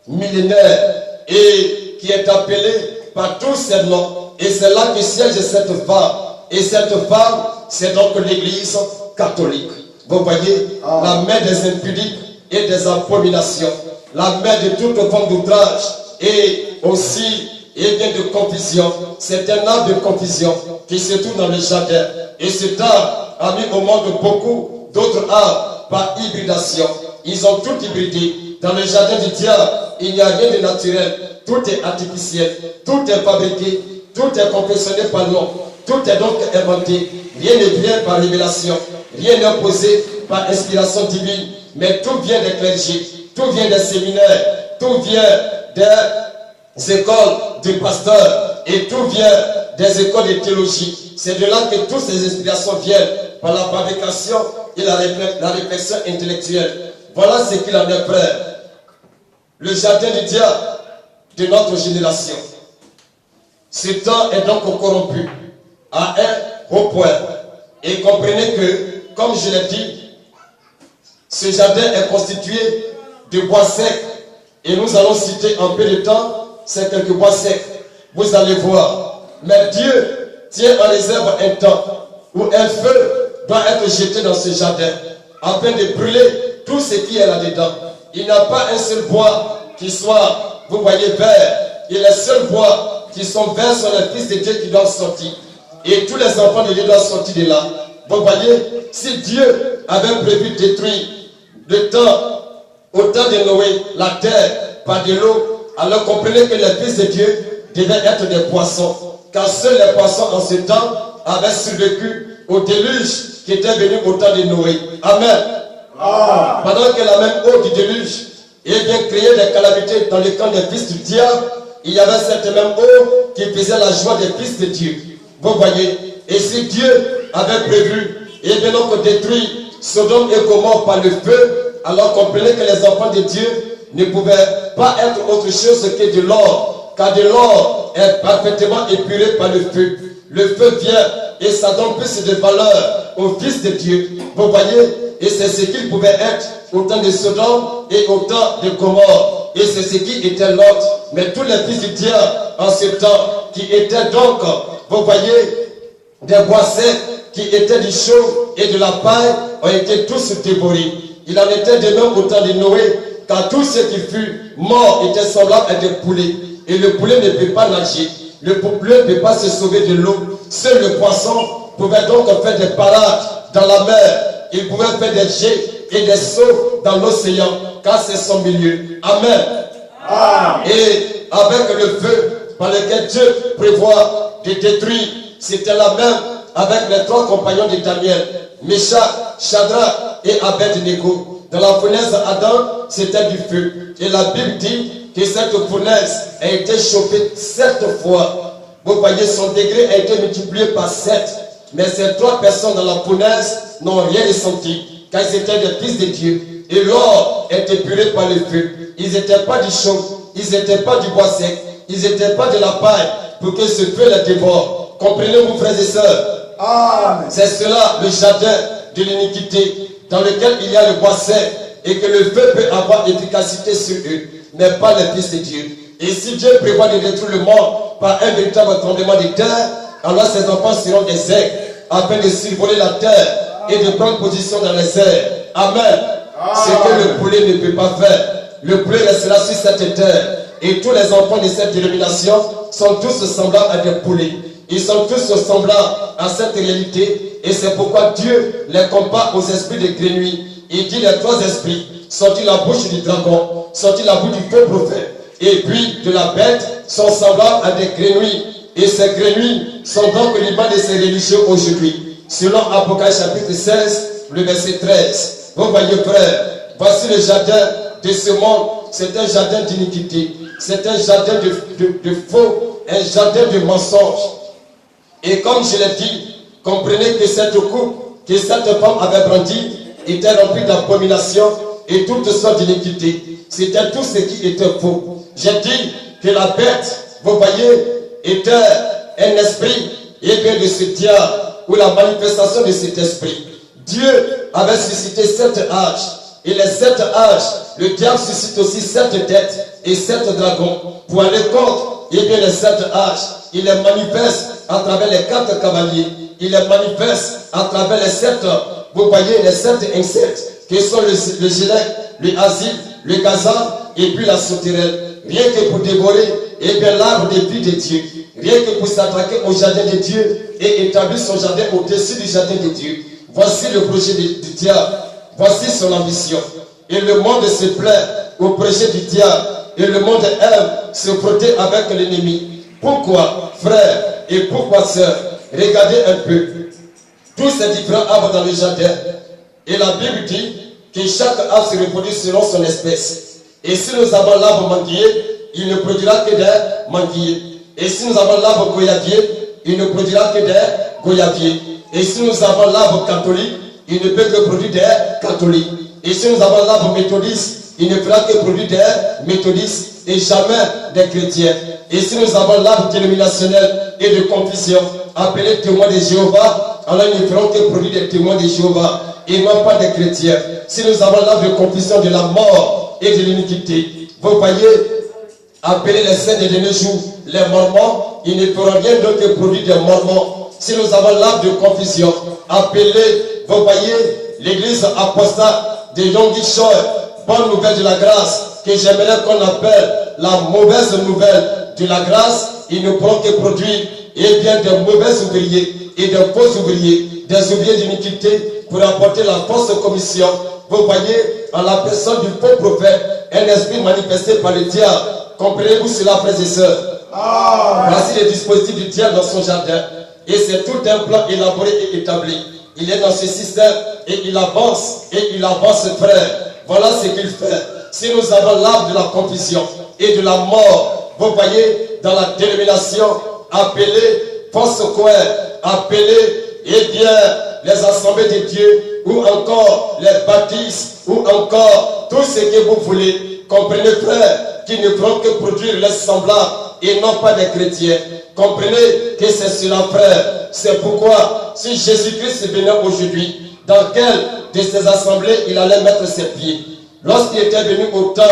millénaire, et qui est appelée par tous ces noms. Et c'est là que siège cette femme. Et cette femme, c'est donc l'église catholique. Vous voyez, la mère des impudiques et des abominations, la mère de toute forme d'outrage et aussi et bien de confusion. C'est un arbre de confusion qui se trouve dans le jardin. Et cet arbre a mis au monde beaucoup d'autres arbres par hybridation. Ils ont tout hybridé. Dans le jardin du diable, il n'y a rien de naturel. Tout est artificiel. Tout est fabriqué. Tout est confectionné par l'homme. Tout est donc inventé. Rien ne vient par révélation. Rien n'est imposé par inspiration divine. Mais tout vient des clergés. Tout vient des séminaires. Tout vient des écoles de pasteurs. Et tout vient des écoles de théologie. C'est de là que toutes ces inspirations viennent par la fabrication et la réflexion intellectuelle. Voilà ce qu'il en est, frère. Le jardin du diable de notre génération. Ce temps est donc corrompu à un haut point. Et comprenez que, comme je l'ai dit, ce jardin est constitué de bois secs. Et nous allons citer en peu de temps ces quelques bois secs. Vous allez voir. Mais Dieu tient en réserve un temps où un feu doit être jeté dans ce jardin afin de brûler tout ce qui est là-dedans. Il n'y a pas un seul bois qui soit, vous voyez, vert. Et les seuls bois qui sont verts sont les fils de Dieu qui doivent sortir. Et tous les enfants de Dieu doivent sortir de là. Vous voyez, si Dieu avait prévu détruire le temps, au temps de Noé, la terre par de l'eau, alors comprenez que les fils de Dieu devaient être des poissons. Car seuls les poissons en ce temps avaient survécu au déluge qui était venu au temps de Noé. Amen. Pendant que la même eau du déluge et bien créé des calamités dans le camp des fils du diable, il y avait cette même eau qui faisait la joie des fils de Dieu. Vous voyez, et si Dieu avait prévu et bien donc détruit Sodome et Gomorrhe par le feu, alors comprenez que les enfants de Dieu ne pouvaient pas être autre chose que de l'or, car de l'or est parfaitement épuré par le feu. Le feu vient et ça donne plus de valeur aux fils de Dieu. Vous voyez, et c'est ce qu'ils pouvaient être au temps de Sodome et au temps de Gomorrhe. Et c'est ce qui était Lot. Mais tous les fils du diable en ce temps, qui étaient donc, vous voyez, des bois secs, qui étaient du chaux et de la paille, ont été tous dévorés. Il en était de même au temps de Noé, car tous ceux qui furent morts étaient semblables à des poulets, et le poulet ne peut pas nager, le poulet ne peut pas se sauver de l'eau. Seul le poisson pouvait donc faire des parades dans la mer, il pouvait faire des jets et des sauts dans l'océan, car c'est son milieu. Amen. Et avec le feu par lequel Dieu prévoit de détruire, c'était la même avec les 3 compagnons de Daniel, Meshach, Shadrach et Abed-Nego. Dans la fournaise Adam, c'était du feu. Et la Bible dit que cette fournaise a été chauffée 7 fois. Vous voyez, son degré a été multiplié par 7. Mais ces 3 personnes dans la fournaise n'ont rien ressenti, car ils étaient des fils de Dieu. Et l'or était puré par le feu. Ils n'étaient pas du chaume, ils n'étaient pas du bois sec, ils n'étaient pas de la paille pour que ce feu les dévore. Comprenez-vous, frères et sœurs? C'est cela le jardin de l'iniquité, dans lequel il y a le bois sec, et que le feu peut avoir efficacité sur eux, mais pas les fils de Dieu. Et si Dieu prévoit de détruire le monde par un véritable tremblement de terre, alors ses enfants seront des aigles, afin de survoler la terre et de prendre position dans les airs. Amen. Ce que le poulet ne peut pas faire, le poulet restera sur cette terre. Et tous les enfants de cette dénomination sont tous semblables à des poulets. Ils sont tous semblables à cette réalité. Et c'est pourquoi Dieu les compare aux esprits de grenouilles. Il dit les 3 esprits sortis de la bouche du dragon, sortis de la bouche du faux prophète, et puis de la bête, sont semblables à des grenouilles. Et ces grenouilles sont donc l'image de ces religieux aujourd'hui. Selon Apocalypse chapitre 16, le verset 13. Vous voyez, frère, voici le jardin de ce monde. C'est un jardin d'iniquité. C'est un jardin de faux, un jardin de mensonges. Et comme je l'ai dit, comprenez que cette coupe que cette femme avait brandie était remplie d'abominations et toutes sortes d'iniquités. C'était tout ce qui était faux. J'ai dit que la bête, vous voyez, était un esprit, et bien de ce diable, ou la manifestation de cet esprit. Dieu avait suscité 7 âges. Et les 7 âges, le diable suscite aussi 7 têtes et 7 dragons. Pour aller contre, et bien les 7 âges, il les manifeste à travers les 4 cavaliers. Il les manifeste à travers les 7, vous voyez, les 7 insectes, qui sont le gilet, le asile, le gazan, et puis la sauterelle. Rien que pour dévorer, et bien l'arbre de vie de Dieu. Rien que pour s'attaquer au jardin de Dieu et établir son jardin au-dessus du jardin de Dieu. Voici le projet du diable. Voici son ambition. Et le monde se plaît au projet du diable. Et le monde aime se frotter avec l'ennemi. Pourquoi, frère, et pourquoi, sœur? Regardez un peu. Tous ces différents arbres dans le jardin. Et la Bible dit que chaque arbre se reproduit selon son espèce. Et si nous avons l'arbre manguier, il ne produira que des manguiers. Et si nous avons l'arbre goyavier, il ne produira que des goyaviers. Et si nous avons l'arbre catholique, il ne peut que produire des catholiques. Et si nous avons l'arbre méthodiste, il ne fera que produire des méthodistes et jamais des chrétiens. Et si nous avons l'arbre dénominationnel et de confession, appelé témoins de Jéhovah, alors ils ne feront que produire des témoins de Jéhovah et non pas des chrétiens. Si nous avons l'arbre de confession de la mort et de l'iniquité, vous voyez, appelez les saints des derniers jours les mormons, ils ne feront rien d'autre que produire des mormons. Si nous avons l'arbre de confession, appelez, vous voyez, l'église apostate de Yom Kippur, bonne nouvelle de la grâce, que j'aimerais qu'on appelle la mauvaise nouvelle de la grâce, ils ne pourront que produire, et bien des mauvais ouvriers et des faux ouvriers, des ouvriers d'iniquité pour apporter la fausse commission. Vous voyez, en la personne du faux prophète, un esprit manifesté par le diable. Comprenez-vous cela, frères et sœurs? Voici le dispositif du diable dans son jardin. Et c'est tout un plan élaboré et établi. Il est dans ce système et il avance, frère. Voilà ce qu'il fait. Si nous avons l'arbre de la confusion et de la mort, vous voyez, dans la dénomination, appelée force coin, appelée, eh bien, les assemblées de Dieu, ou encore les baptistes, ou encore tout ce que vous voulez. Comprenez, frère, qui ne feront que produire les semblables et non pas des chrétiens. Comprenez que c'est cela, frère. C'est pourquoi, si Jésus-Christ venait aujourd'hui, dans quelle de ces assemblées il allait mettre ses pieds? Lorsqu'il était venu au temps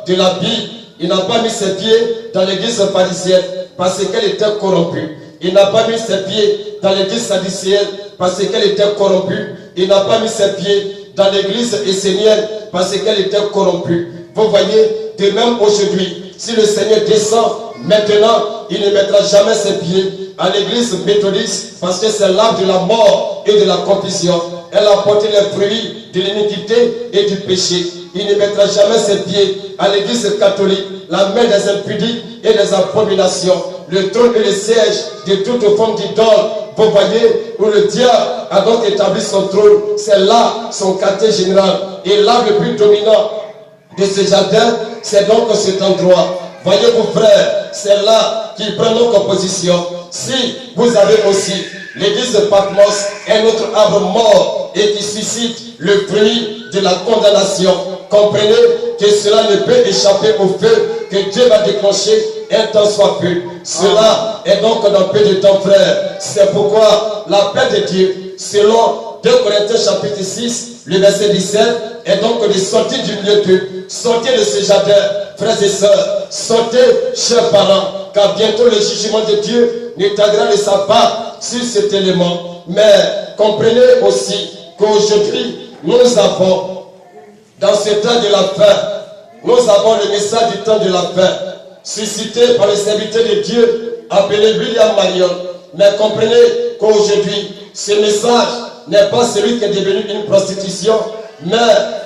de la Bible, il n'a pas mis ses pieds dans l'église pharisienne parce qu'elle était corrompue. Il n'a pas mis ses pieds dans l'église sadducéenne parce qu'elle était corrompue. Il n'a pas mis ses pieds dans l'église essénienne parce qu'elle était corrompue. Vous voyez, de même aujourd'hui, si le Seigneur descend maintenant, il ne mettra jamais ses pieds à l'église méthodiste parce que c'est l'arbre de la mort et de la confusion. Elle a porté les fruits de l'iniquité et du péché. Il ne mettra jamais ses pieds à l'église catholique, la mère des impudiques et des abominations, le trône et le siège de toute forme d'idole. Vous voyez, où le diable a donc établi son trône, c'est là son quartier général. Et l'arbre le plus dominant de ce jardin, c'est donc cet endroit. Voyez-vous, frères, c'est là qu'il prend nos compositions. Si vous avez aussi l'église de Patmos, un autre arbre mort et qui suscite le fruit de la condamnation, comprenez que cela ne peut échapper au feu que Dieu va déclencher un temps soit peu. Cela est donc dans peu de temps, frère. C'est pourquoi la paix de Dieu, selon 2 Corinthiens chapitre 6, le verset 17, est donc de sortir du milieu d'eux. Sortez de ce jardin, frères et sœurs. Sortez, chers parents, car bientôt le jugement de Dieu ne tardera de sa part sur cet élément. Mais comprenez aussi qu'aujourd'hui, nous avons, dans ce temps de la fin, nous avons le message du temps de la fin, suscité par le serviteur de Dieu, appelé William Marion. Mais comprenez qu'aujourd'hui, ce message n'est pas celui qui est devenu une prostitution, mais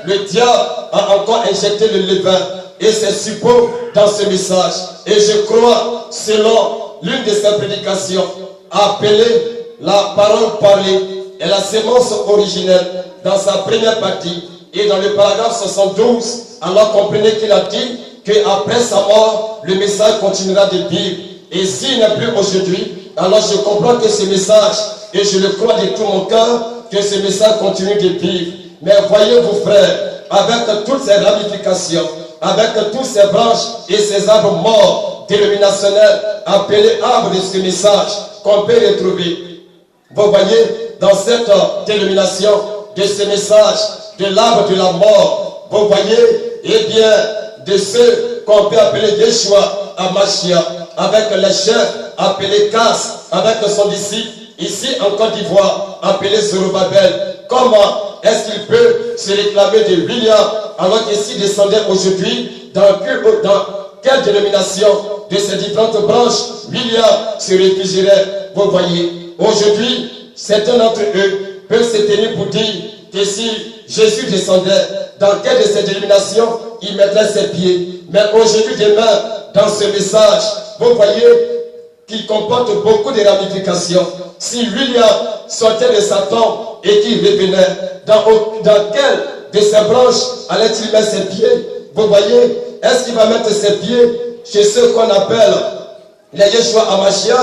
le diable a encore injecté le levain et ses suppôts dans ce message. Et je crois, selon l'une de ses prédications, appelée la parole parlée et la sémence originelle, dans sa première partie et dans le paragraphe 72, alors comprenez qu'il a dit qu'après sa mort, le message continuera de vivre. Et s'il n'est plus aujourd'hui, alors je comprends que ce message, et je le crois de tout mon cœur, que ce message continue de vivre. Mais voyez-vous, frères, avec toutes ces ramifications, avec toutes ces branches et ces arbres morts dénominationnels, appelés arbres de ce message, qu'on peut retrouver. Vous voyez, dans cette dénomination de ce message, de l'arbre de la mort, vous voyez, eh bien, de ceux qu'on peut appeler Yeshua Amashia, avec les chefs appelés Cass, avec son disciple, ici en Côte d'Ivoire, appelé Zorobabel. Comment est-ce qu'il peut se réclamer de William, alors qu'ici descendait aujourd'hui, dans quelle dénomination de ces différentes branches William se réfugierait? Vous voyez, aujourd'hui, certains d'entre eux peuvent se tenir pour dire que si Jésus descendait, dans quelle de ces dénominations il mettrait ses pieds. Mais aujourd'hui, demain, dans ce message, vous voyez qu'il comporte beaucoup de ramifications. Si William sortait de sa tombe et qu'il revenait, dans quelle de ses branches allait-il mettre ses pieds? Vous voyez, est-ce qu'il va mettre ses pieds chez ceux qu'on appelle les Yeshua Amashia,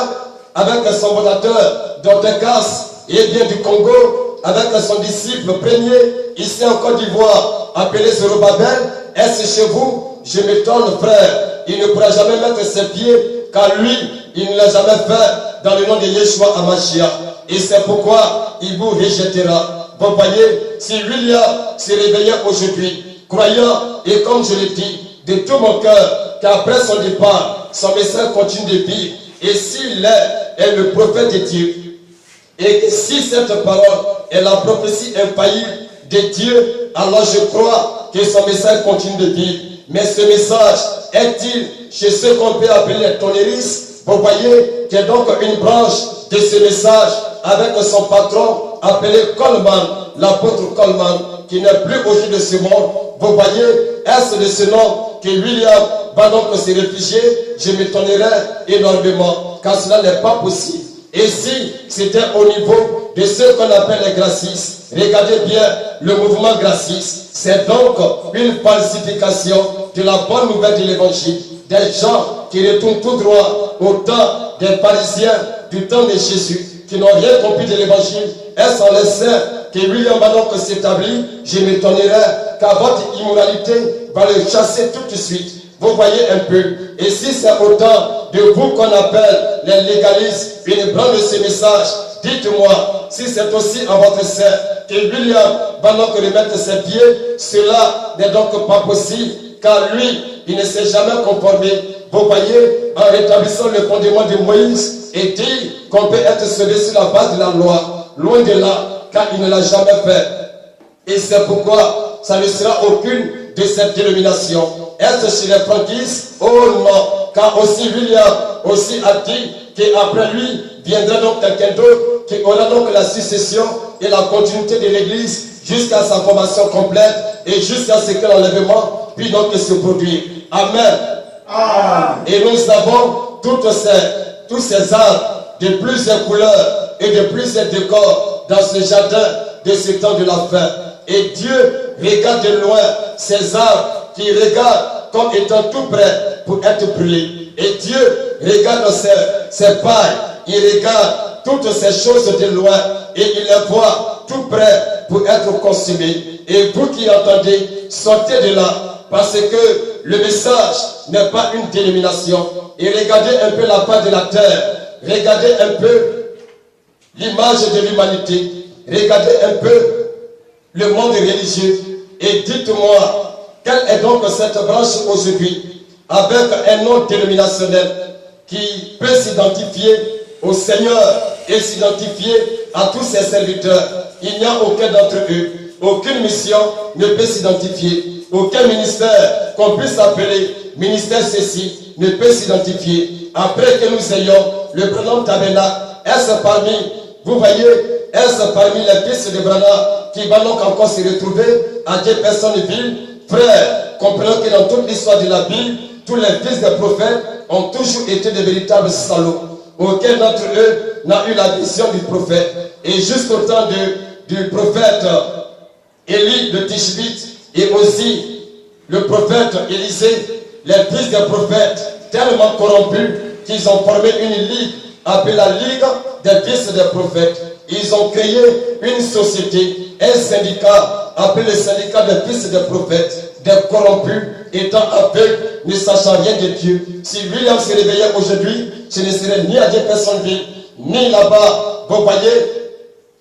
avec son fondateur, Dr. Cass, et bien du Congo, avec son disciple premier, ici en Côte d'Ivoire, appelé Zorobabel? Est-ce chez vous? Je m'étonne, frère. Il ne pourra jamais mettre ses pieds, car lui, il ne l'a jamais fait dans le nom de Yeshua Amashia. Et c'est pourquoi il vous rejettera. Vous voyez, si William se réveillait aujourd'hui, croyant, et comme je l'ai dit, de tout mon cœur, qu'après son départ, son message continue de vivre. Et s'il est le prophète de Dieu, et que si cette parole est la prophétie infaillible de Dieu, alors je crois que son message continue de vivre. Mais ce message est-il chez ceux qu'on peut appeler les tonnéristes? Vous voyez qu'il y a donc une branche de ce message avec son patron appelé Coleman, l'apôtre Coleman, qui n'est plus au jour de ce monde. Vous voyez, est-ce de ce nom que William va donc se réfugier? Je m'étonnerais énormément, car cela n'est pas possible. Et si c'était au niveau de ceux qu'on appelle les gracistes, regardez bien le mouvement graciiste. C'est donc une falsification de la bonne nouvelle de l'évangile. Des gens qui retournent tout droit au temps des pharisiens du temps de Jésus, qui n'ont rien compris de l'évangile. Est-ce en laissant que William va donc s'établir? Je m'étonnerais, car votre immoralité va le chasser tout de suite. Vous voyez un peu. Et si c'est autant de vous qu'on appelle les légalistes, une branche de ce message, dites-moi si c'est aussi en votre sein que William va donc remettre ses pieds. Cela n'est donc pas possible, car lui, il ne s'est jamais conformé. Vous voyez, en rétablissant le fondement de Moïse, et dit qu'on peut être sauvé sur la base de la loi. Loin de là, car il ne l'a jamais fait. Et c'est pourquoi ça ne sera aucune de cette dénomination. Est-ce chez les franquistes? Oh non, car aussi William aussi a dit qu'après lui viendra donc quelqu'un d'autre qui aura donc la succession et la continuité de l'église jusqu'à sa formation complète et jusqu'à ce que l'enlèvement puisse donc se produire. Amen. Et nous avons tous ces arbres de plusieurs couleurs et de plusieurs décors dans ce jardin de ce temps de la fin. Et Dieu regarde de loin ces arbres qui regardent comme étant tout prêts pour être brûlés. Et Dieu regarde ces pailles, il regarde toutes ces choses de loin et il les voit tout prêts pour être consumés. Et vous qui entendez, sortez de là, parce que le message n'est pas une dénomination. Et regardez un peu la part de la terre, regardez un peu l'image de l'humanité, regardez un peu le monde religieux et dites-moi, quelle est donc cette branche aujourd'hui avec un nom dénominationnel qui peut s'identifier au Seigneur et s'identifier à tous ses serviteurs. Il n'y a aucun d'entre eux, aucune mission ne peut s'identifier, aucun ministère qu'on puisse appeler ministère ceci ne peut s'identifier. Après que nous ayons le prénom Tabernacle, est-ce parmi, vous voyez, est-ce parmi les fils de Branham qui va donc encore se retrouver à des personnes viles? Frères, comprenons que dans toute l'histoire de la Bible, tous les fils des prophètes ont toujours été de véritables salauds. Aucun d'entre eux n'a eu la vision du prophète. Et jusqu'au temps du prophète Élie de Tishbite et aussi le prophète Élisée, les fils des prophètes tellement corrompus qu'ils ont formé une ligue appelée la Ligue des fils des prophètes. Ils ont créé une société, un syndicat appelé le syndicat des fils des prophètes, des corrompus, étant aveugles, ne sachant rien de Dieu. Si William se réveillait aujourd'hui, ce ne serait ni à des personnes vives, ni là-bas, vous voyez,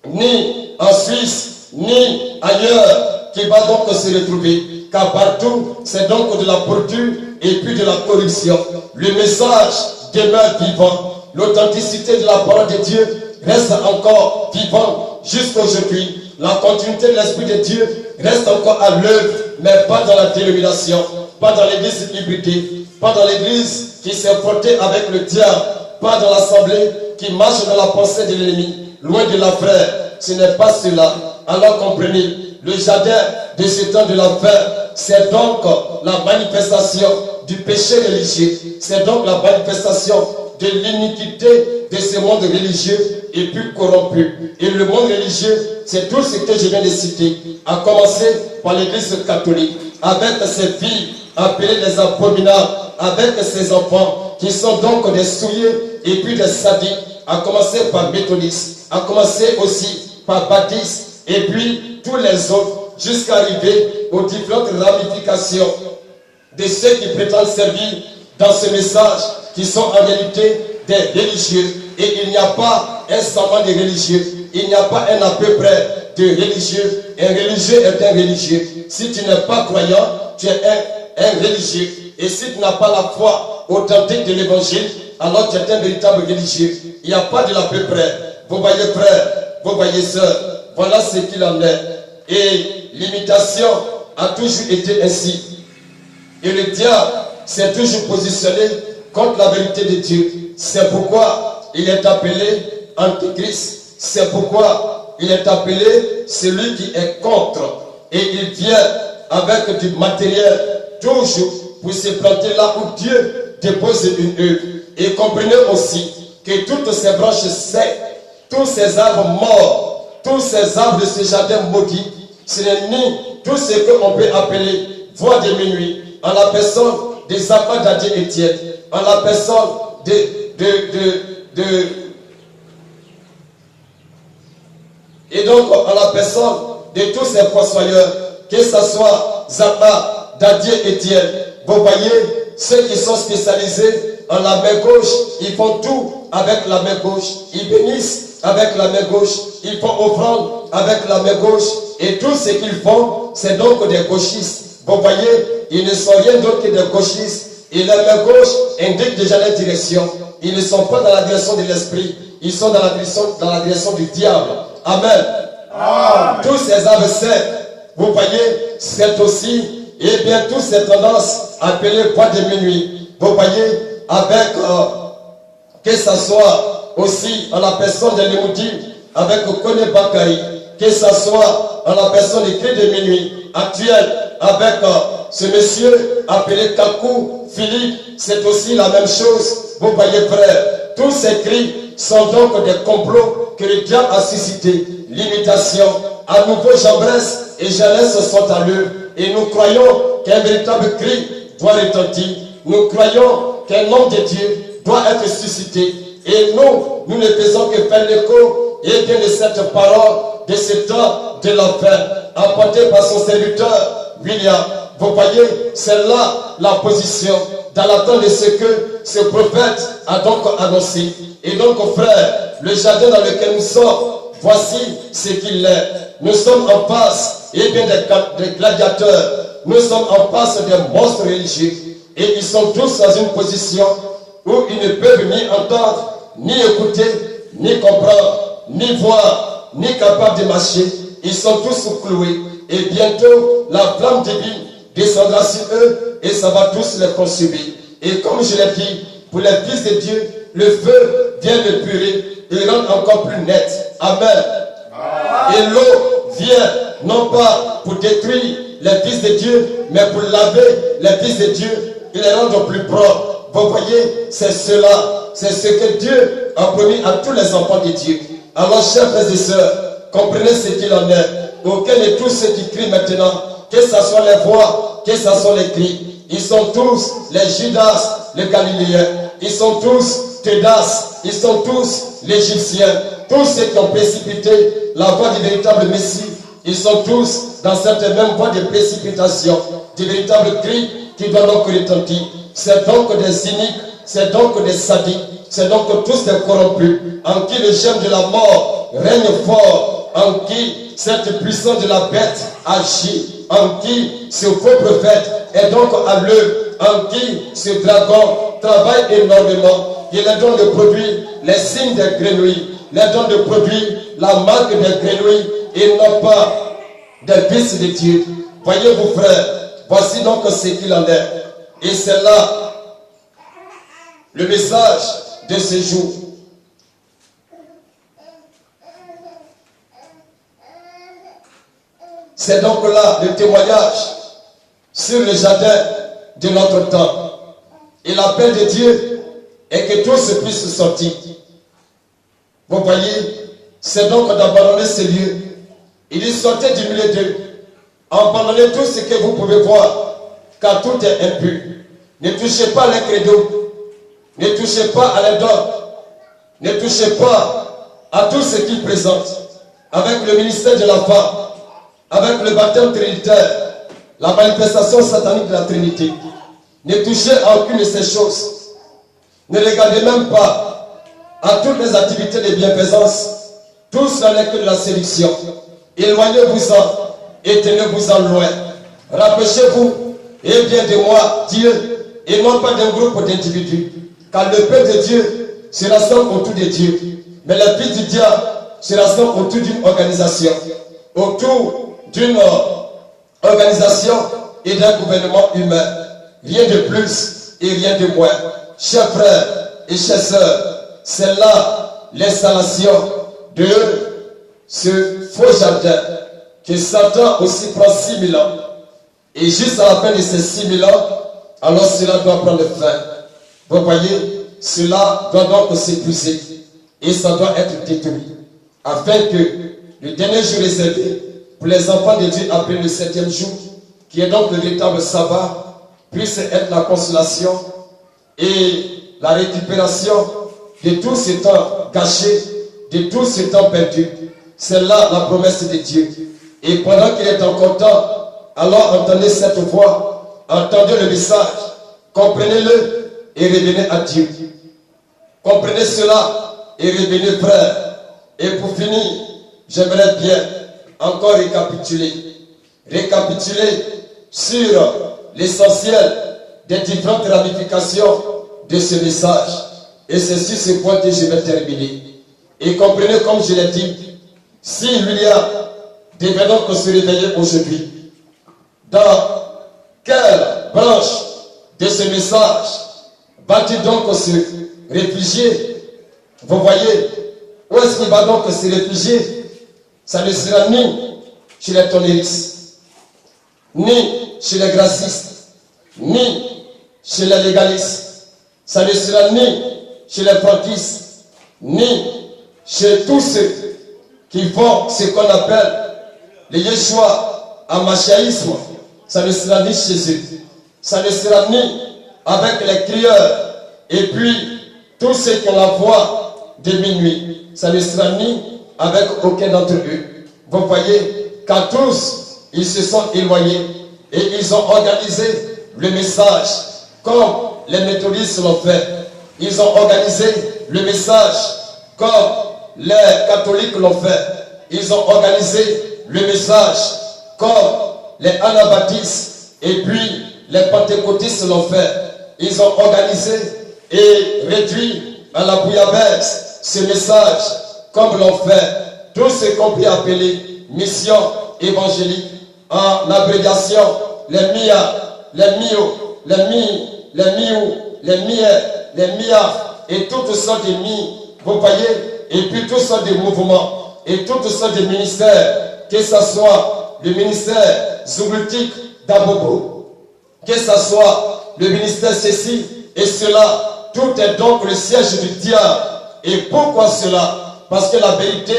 ni en Suisse, ni ailleurs, qui va donc se retrouver. Car partout, c'est donc de la pourriture et puis de la corruption. Le message demeure vivant. L'authenticité de la parole de Dieu reste encore vivante jusqu'aujourd'hui. La continuité de l'Esprit de Dieu reste encore à l'œuvre, mais pas dans la dénomination, pas dans l'église hybridée, pas dans l'église qui s'est portée avec le diable, pas dans l'assemblée qui marche dans la pensée de l'ennemi. Loin de la frère, ce n'est pas cela. Alors comprenez, le jardin de ce temps de la fin, c'est donc la manifestation du péché religieux. C'est donc la manifestation de l'iniquité de ce monde religieux et puis corrompu. Et le monde religieux, c'est tout ce que je viens de citer, à commencer par l'église catholique, avec ses filles appelées des abominables, avec ses enfants qui sont donc des souillés et puis des sadiques, à commencer par méthodistes, à commencer aussi par baptistes, et puis tous les autres, jusqu'à arriver aux différentes ramifications de ceux qui prétendent servir dans ce message, qui sont en réalité des religieux. Et il n'y a pas un semblant de religieux, il n'y a pas un à peu près de religieux. Un religieux est un religieux. Si tu n'es pas croyant, tu es un religieux. Et si tu n'as pas la foi authentique de l'évangile, alors tu es un véritable religieux. Il n'y a pas de l'à peu près. Vous voyez frères, vous voyez sœurs, voilà ce qu'il en est. Et l'imitation a toujours été ainsi. Et le diable s'est toujours positionné contre la vérité de Dieu. C'est pourquoi il est appelé Antichrist. C'est pourquoi il est appelé celui qui est contre. Et il vient avec du matériel toujours pour se planter là où Dieu dépose une œuvre. Et comprenez aussi que toutes ces branches secs, tous ces arbres morts, tous ces arbres de ce jardin maudit, ce n'est ni tout ce qu'on peut appeler voix de minuit, en la personne des appâts d'Adieu Étienne, en la personne et donc en la personne de tous ces fossoyeurs, que ce soit Zappa, Dadier, Étienne. Vous voyez, ceux qui sont spécialisés en la main gauche, ils font tout avec la main gauche. Ils bénissent avec la main gauche. Ils font offrande avec la main gauche. Et tout ce qu'ils font, c'est donc des gauchistes. Vous voyez, ils ne sont rien d'autre que des gauchistes. Et la main gauche indique déjà la direction. Ils ne sont pas dans la direction de l'esprit. Ils sont dans la direction du diable. Amen. Amen. Tous ces arbres secs, vous voyez, c'est aussi et bien toutes ces tendances appelées boîte de minuit. Vous voyez, avec, que ce soit aussi en la personne de Lemoudi, avec Kone Bakari, que ce soit en la personne des cris de minuit actuel, avec ce monsieur appelé Kakou Philippe, c'est aussi la même chose. Vous voyez, frère, tous ces cris sont donc des complots que le diable a suscités. L'imitation, à nouveau Jean-Bresse et Jeunesse sont à l'œuvre. Et nous croyons qu'un véritable cri doit retentir. Nous croyons qu'un homme de Dieu doit être suscité. Et nous ne faisons que faire l'écho et bien de cette parole, de ce temps de la fin, apportée par son serviteur William. Vous voyez, c'est là la position, dans l'attente de ce que ce prophète a donc annoncé. Et donc, frère, le jardin dans lequel nous sommes, voici ce qu'il est. Nous sommes en face, et bien des gladiateurs. Nous sommes en face des monstres religieux. Et ils sont tous dans une position où ils ne peuvent ni entendre, ni écouter, ni comprendre, ni voir, ni capables de marcher. Ils sont tous cloués. Et bientôt, la flamme divine descendra sur eux et ça va tous les consumer. Et comme je l'ai dit, pour les fils de Dieu, le feu vient le purer et rendre encore plus net. Amen. Et l'eau vient non pas pour détruire les fils de Dieu, mais pour laver les fils de Dieu et les rendre plus propres. Vous voyez, c'est cela, c'est ce que Dieu a promis à tous les enfants de Dieu. Alors, chers frères et sœurs, comprenez ce qu'il en est. Aucun de tous ceux qui crient maintenant, que ce soit les voix, que ce soit les cris, ils sont tous les Judas, les Galiléens, ils sont tous Tédas, ils sont tous l'Égyptien, tous ceux qui ont précipité la voie du véritable Messie, ils sont tous dans cette même voie de précipitation, du véritable cri qui doit donc retentir. C'est donc des iniques, c'est donc des sadiques, c'est donc tous des corrompus, en qui le germe de la mort règne fort, en qui cette puissance de la bête agit, en qui ce faux prophète est donc à l'œuvre, en qui ce dragon travaille énormément. Il est donc de produire les signes des grenouilles, il est donc de produire la marque des grenouilles et non pas des fils de Dieu. Voyez-vous, frères, voici donc ce qu'il en est. Et c'est là le message de ce jour. C'est donc là le témoignage sur le jardin de notre temps. Et l'appel de Dieu est que tous puissent sortir. Vous voyez, c'est donc d'abandonner ce lieu. Il dit sortez du milieu d'eux. Abandonnez tout ce que vous pouvez voir, car tout est impur. Ne touchez pas les credos. Ne touchez pas à les dons. Ne touchez pas à tout ce qu'ils présentent. Avec le ministère de la femme, avec le baptême trinitaire, la manifestation satanique de la Trinité. Ne touchez à aucune de ces choses. Ne regardez même pas à toutes les activités de bienfaisance. Tout cela n'est que de la séduction. Éloignez-vous-en et tenez-vous-en loin. Rapprochez-vous et bien de moi, Dieu, et non pas d'un groupe d'individus. Car le peuple de Dieu se rassemble autour de Dieu. Mais les fils du diable se rassemblent autour d'une organisation. Autour d'une organisation et d'un gouvernement humain. Rien de plus et rien de moins. Chers frères et chères sœurs, c'est là l'installation de ce faux jardin que Satan aussi prend 6000 ans. Et juste à la fin de ces 6000 ans, alors cela doit prendre fin. Vous voyez, cela doit donc s'épuiser et ça doit être détruit afin que le dernier jour réservé pour les enfants de Dieu appelé le 7e jour, qui est donc le véritable sabbat, puisse être la consolation et la récupération de tout ce temps gâché, de tout ce temps perdu. C'est là la promesse de Dieu. Et pendant qu'il est encore temps, alors entendez cette voix, entendez le message, comprenez-le et revenez à Dieu. Comprenez cela et revenez, frère. Et pour finir, j'aimerais bien encore récapituler sur l'essentiel des différentes ramifications de ce message. Et c'est sur ce point que je vais terminer. Et comprenez, comme je l'ai dit, si William devait donc se réveiller aujourd'hui dans quelle branche de ce message va-t-il donc se réfugier? Vous voyez, où est-ce qu'il va donc se réfugier? Ça ne sera ni chez les tonnéristes, ni chez les gracistes, ni chez les légalistes. Ça ne sera ni chez les franquistes, ni chez tous ceux qui font ce qu'on appelle le Yeshua amachaïsme. Ça ne sera ni chez eux. Ça ne sera ni avec les crieurs et puis tous ceux qui ont la voix de minuit. Ça ne sera ni avec aucun d'entre eux. Vous voyez, car tous, ils se sont éloignés et ils ont organisé le message comme les méthodistes l'ont fait. Ils ont organisé le message comme les catholiques l'ont fait. Ils ont organisé le message comme les anabaptistes et puis les pentecôtistes l'ont fait. Ils ont organisé et réduit à la bouillabaisse ce message comme l'ont fait tout ce qu'on peut appeler mission évangélique, en abréviation, les MIA, les MIO, les MI, les MIO, les MIA, les MIA, et toutes sortes de MI, vous voyez, et puis toutes sortes de mouvements, et toutes sortes de ministères, que ce soit le ministère zouglutique d'Abobo, que ce soit le ministère ceci et cela, tout est donc le siège du diable. Et pourquoi cela? Parce que la vérité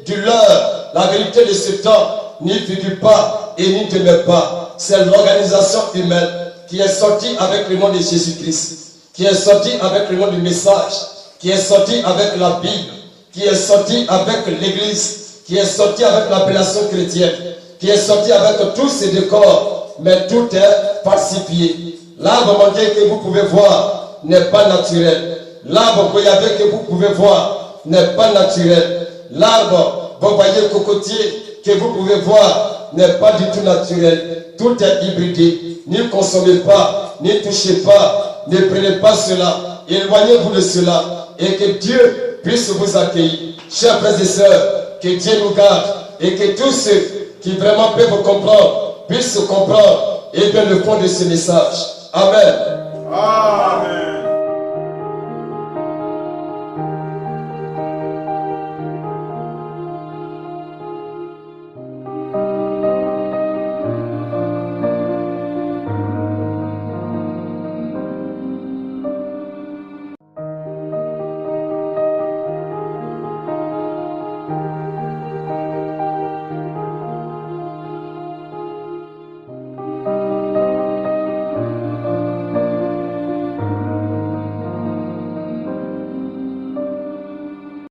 du leurre, la vérité de ce temps n'y figure pas et n'y demeure pas. C'est l'organisation humaine qui est sortie avec le nom de Jésus-Christ, qui est sortie avec le nom du message, qui est sortie avec la Bible, qui est sortie avec l'Église, qui est sortie avec l'appellation chrétienne, qui est sortie avec tous ces décors, mais tout est falsifié. L'arbre mangué que vous pouvez voir n'est pas naturel. L'arbre goyavé que vous pouvez voir n'est pas naturel. L'arbre, vous voyez, cocotier que vous pouvez voir n'est pas du tout naturel. Tout est hybridé. Ne consommez pas, ne touchez pas, ne prenez pas cela. Éloignez-vous de cela. Et que Dieu puisse vous accueillir. Chers frères et sœurs, que Dieu nous garde. Et que tous ceux qui vraiment peuvent comprendre puissent comprendre et bien le fond de ce message. Amen. Amen.